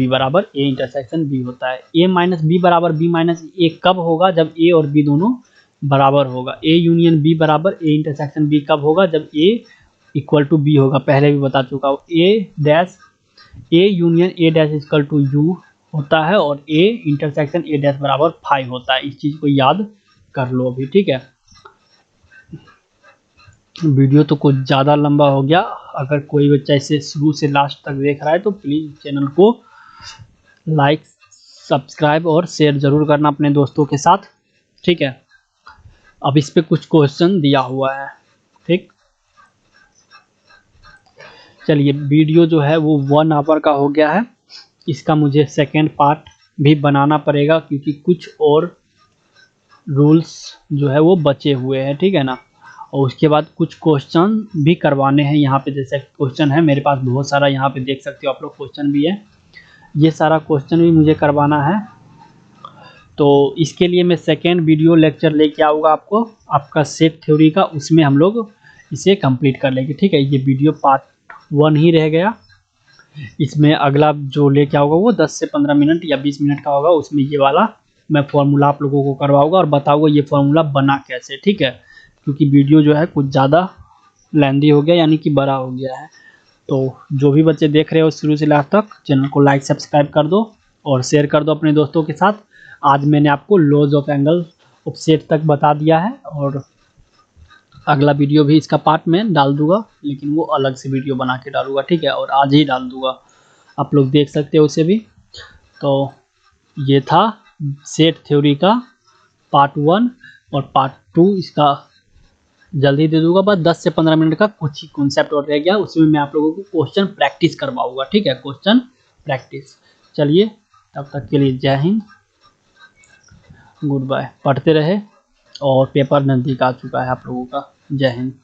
बराबर ए इंटरसेक्शन बी होता है। ए माइनस बी बराबर बी माइनस ए कब होगा, जब ए और बी दोनों बराबर होगा। ए यूनियन बी बराबर ए इंटरसेक्शन बी कब होगा, जब ए इक्वल टू बी होगा, पहले भी बता चुका हूँ। A union A dash equal to U होता है और ए इंटरसेक्शन ए डैश बराबर 5 होता है। इस चीज़ को याद कर लो अभी, ठीक है। वीडियो तो कुछ ज़्यादा लंबा हो गया, अगर कोई बच्चा इसे शुरू से लास्ट तक देख रहा है तो प्लीज़ चैनल को लाइक, सब्सक्राइब और शेयर ज़रूर करना अपने दोस्तों के साथ, ठीक है। अब इस पे कुछ क्वेश्चन दिया हुआ है, ठीक। चलिए, वीडियो जो है वो 1 आवर का हो गया है, इसका मुझे सेकेंड पार्ट भी बनाना पड़ेगा क्योंकि कुछ और रूल्स जो है वो बचे हुए हैं, ठीक है ना। और उसके बाद कुछ क्वेश्चन भी करवाने हैं यहाँ पे, जैसे क्वेश्चन है मेरे पास बहुत सारा, यहाँ पे देख सकते हो आप लोग क्वेश्चन भी है, ये सारा क्वेश्चन भी मुझे करवाना है। तो इसके लिए मैं सेकेंड वीडियो लेक्चर लेके आऊँगा आपको, आपका सेट थ्योरी का, उसमें हम लोग इसे कंप्लीट कर लेंगे, ठीक है। ये वीडियो पार्ट 1 ही रह गया, इसमें अगला जो लेके आऊँगा वो 10 से 15 मिनट या 20 मिनट का होगा, उसमें ये वाला मैं फॉर्मूला आप लोगों को करवाऊँगा और बताऊँगा ये फॉर्मूला बना कैसे, ठीक है। क्योंकि वीडियो जो है कुछ ज़्यादा लेंदी हो गया, यानी कि बड़ा हो गया है। तो जो भी बच्चे देख रहे हो शुरू से लास्ट तक, चैनल को लाइक सब्सक्राइब कर दो और शेयर कर दो अपने दोस्तों के साथ। आज मैंने आपको लॉज ऑफ एंगल ऑफसेट तक बता दिया है और अगला वीडियो भी इसका पार्ट में डाल दूंगा, लेकिन वो अलग से वीडियो बना के डालूंगा, ठीक है, और आज ही डाल दूंगा, आप लोग देख सकते हो उसे भी। तो ये था सेट थ्योरी का पार्ट 1 और पार्ट 2 इसका जल्दी दे दूंगा, बस 10 से 15 मिनट का कुछ ही कॉन्सेप्ट और रह गया, उसमें मैं आप लोगों को क्वेश्चन प्रैक्टिस करवाऊंगा, ठीक है, क्वेश्चन प्रैक्टिस। चलिए, तब तक के लिए जय हिंद, गुड बाय। पढ़ते रहे और पेपर नज़दीक आ चुका है आप लोगों का। जय हिंद।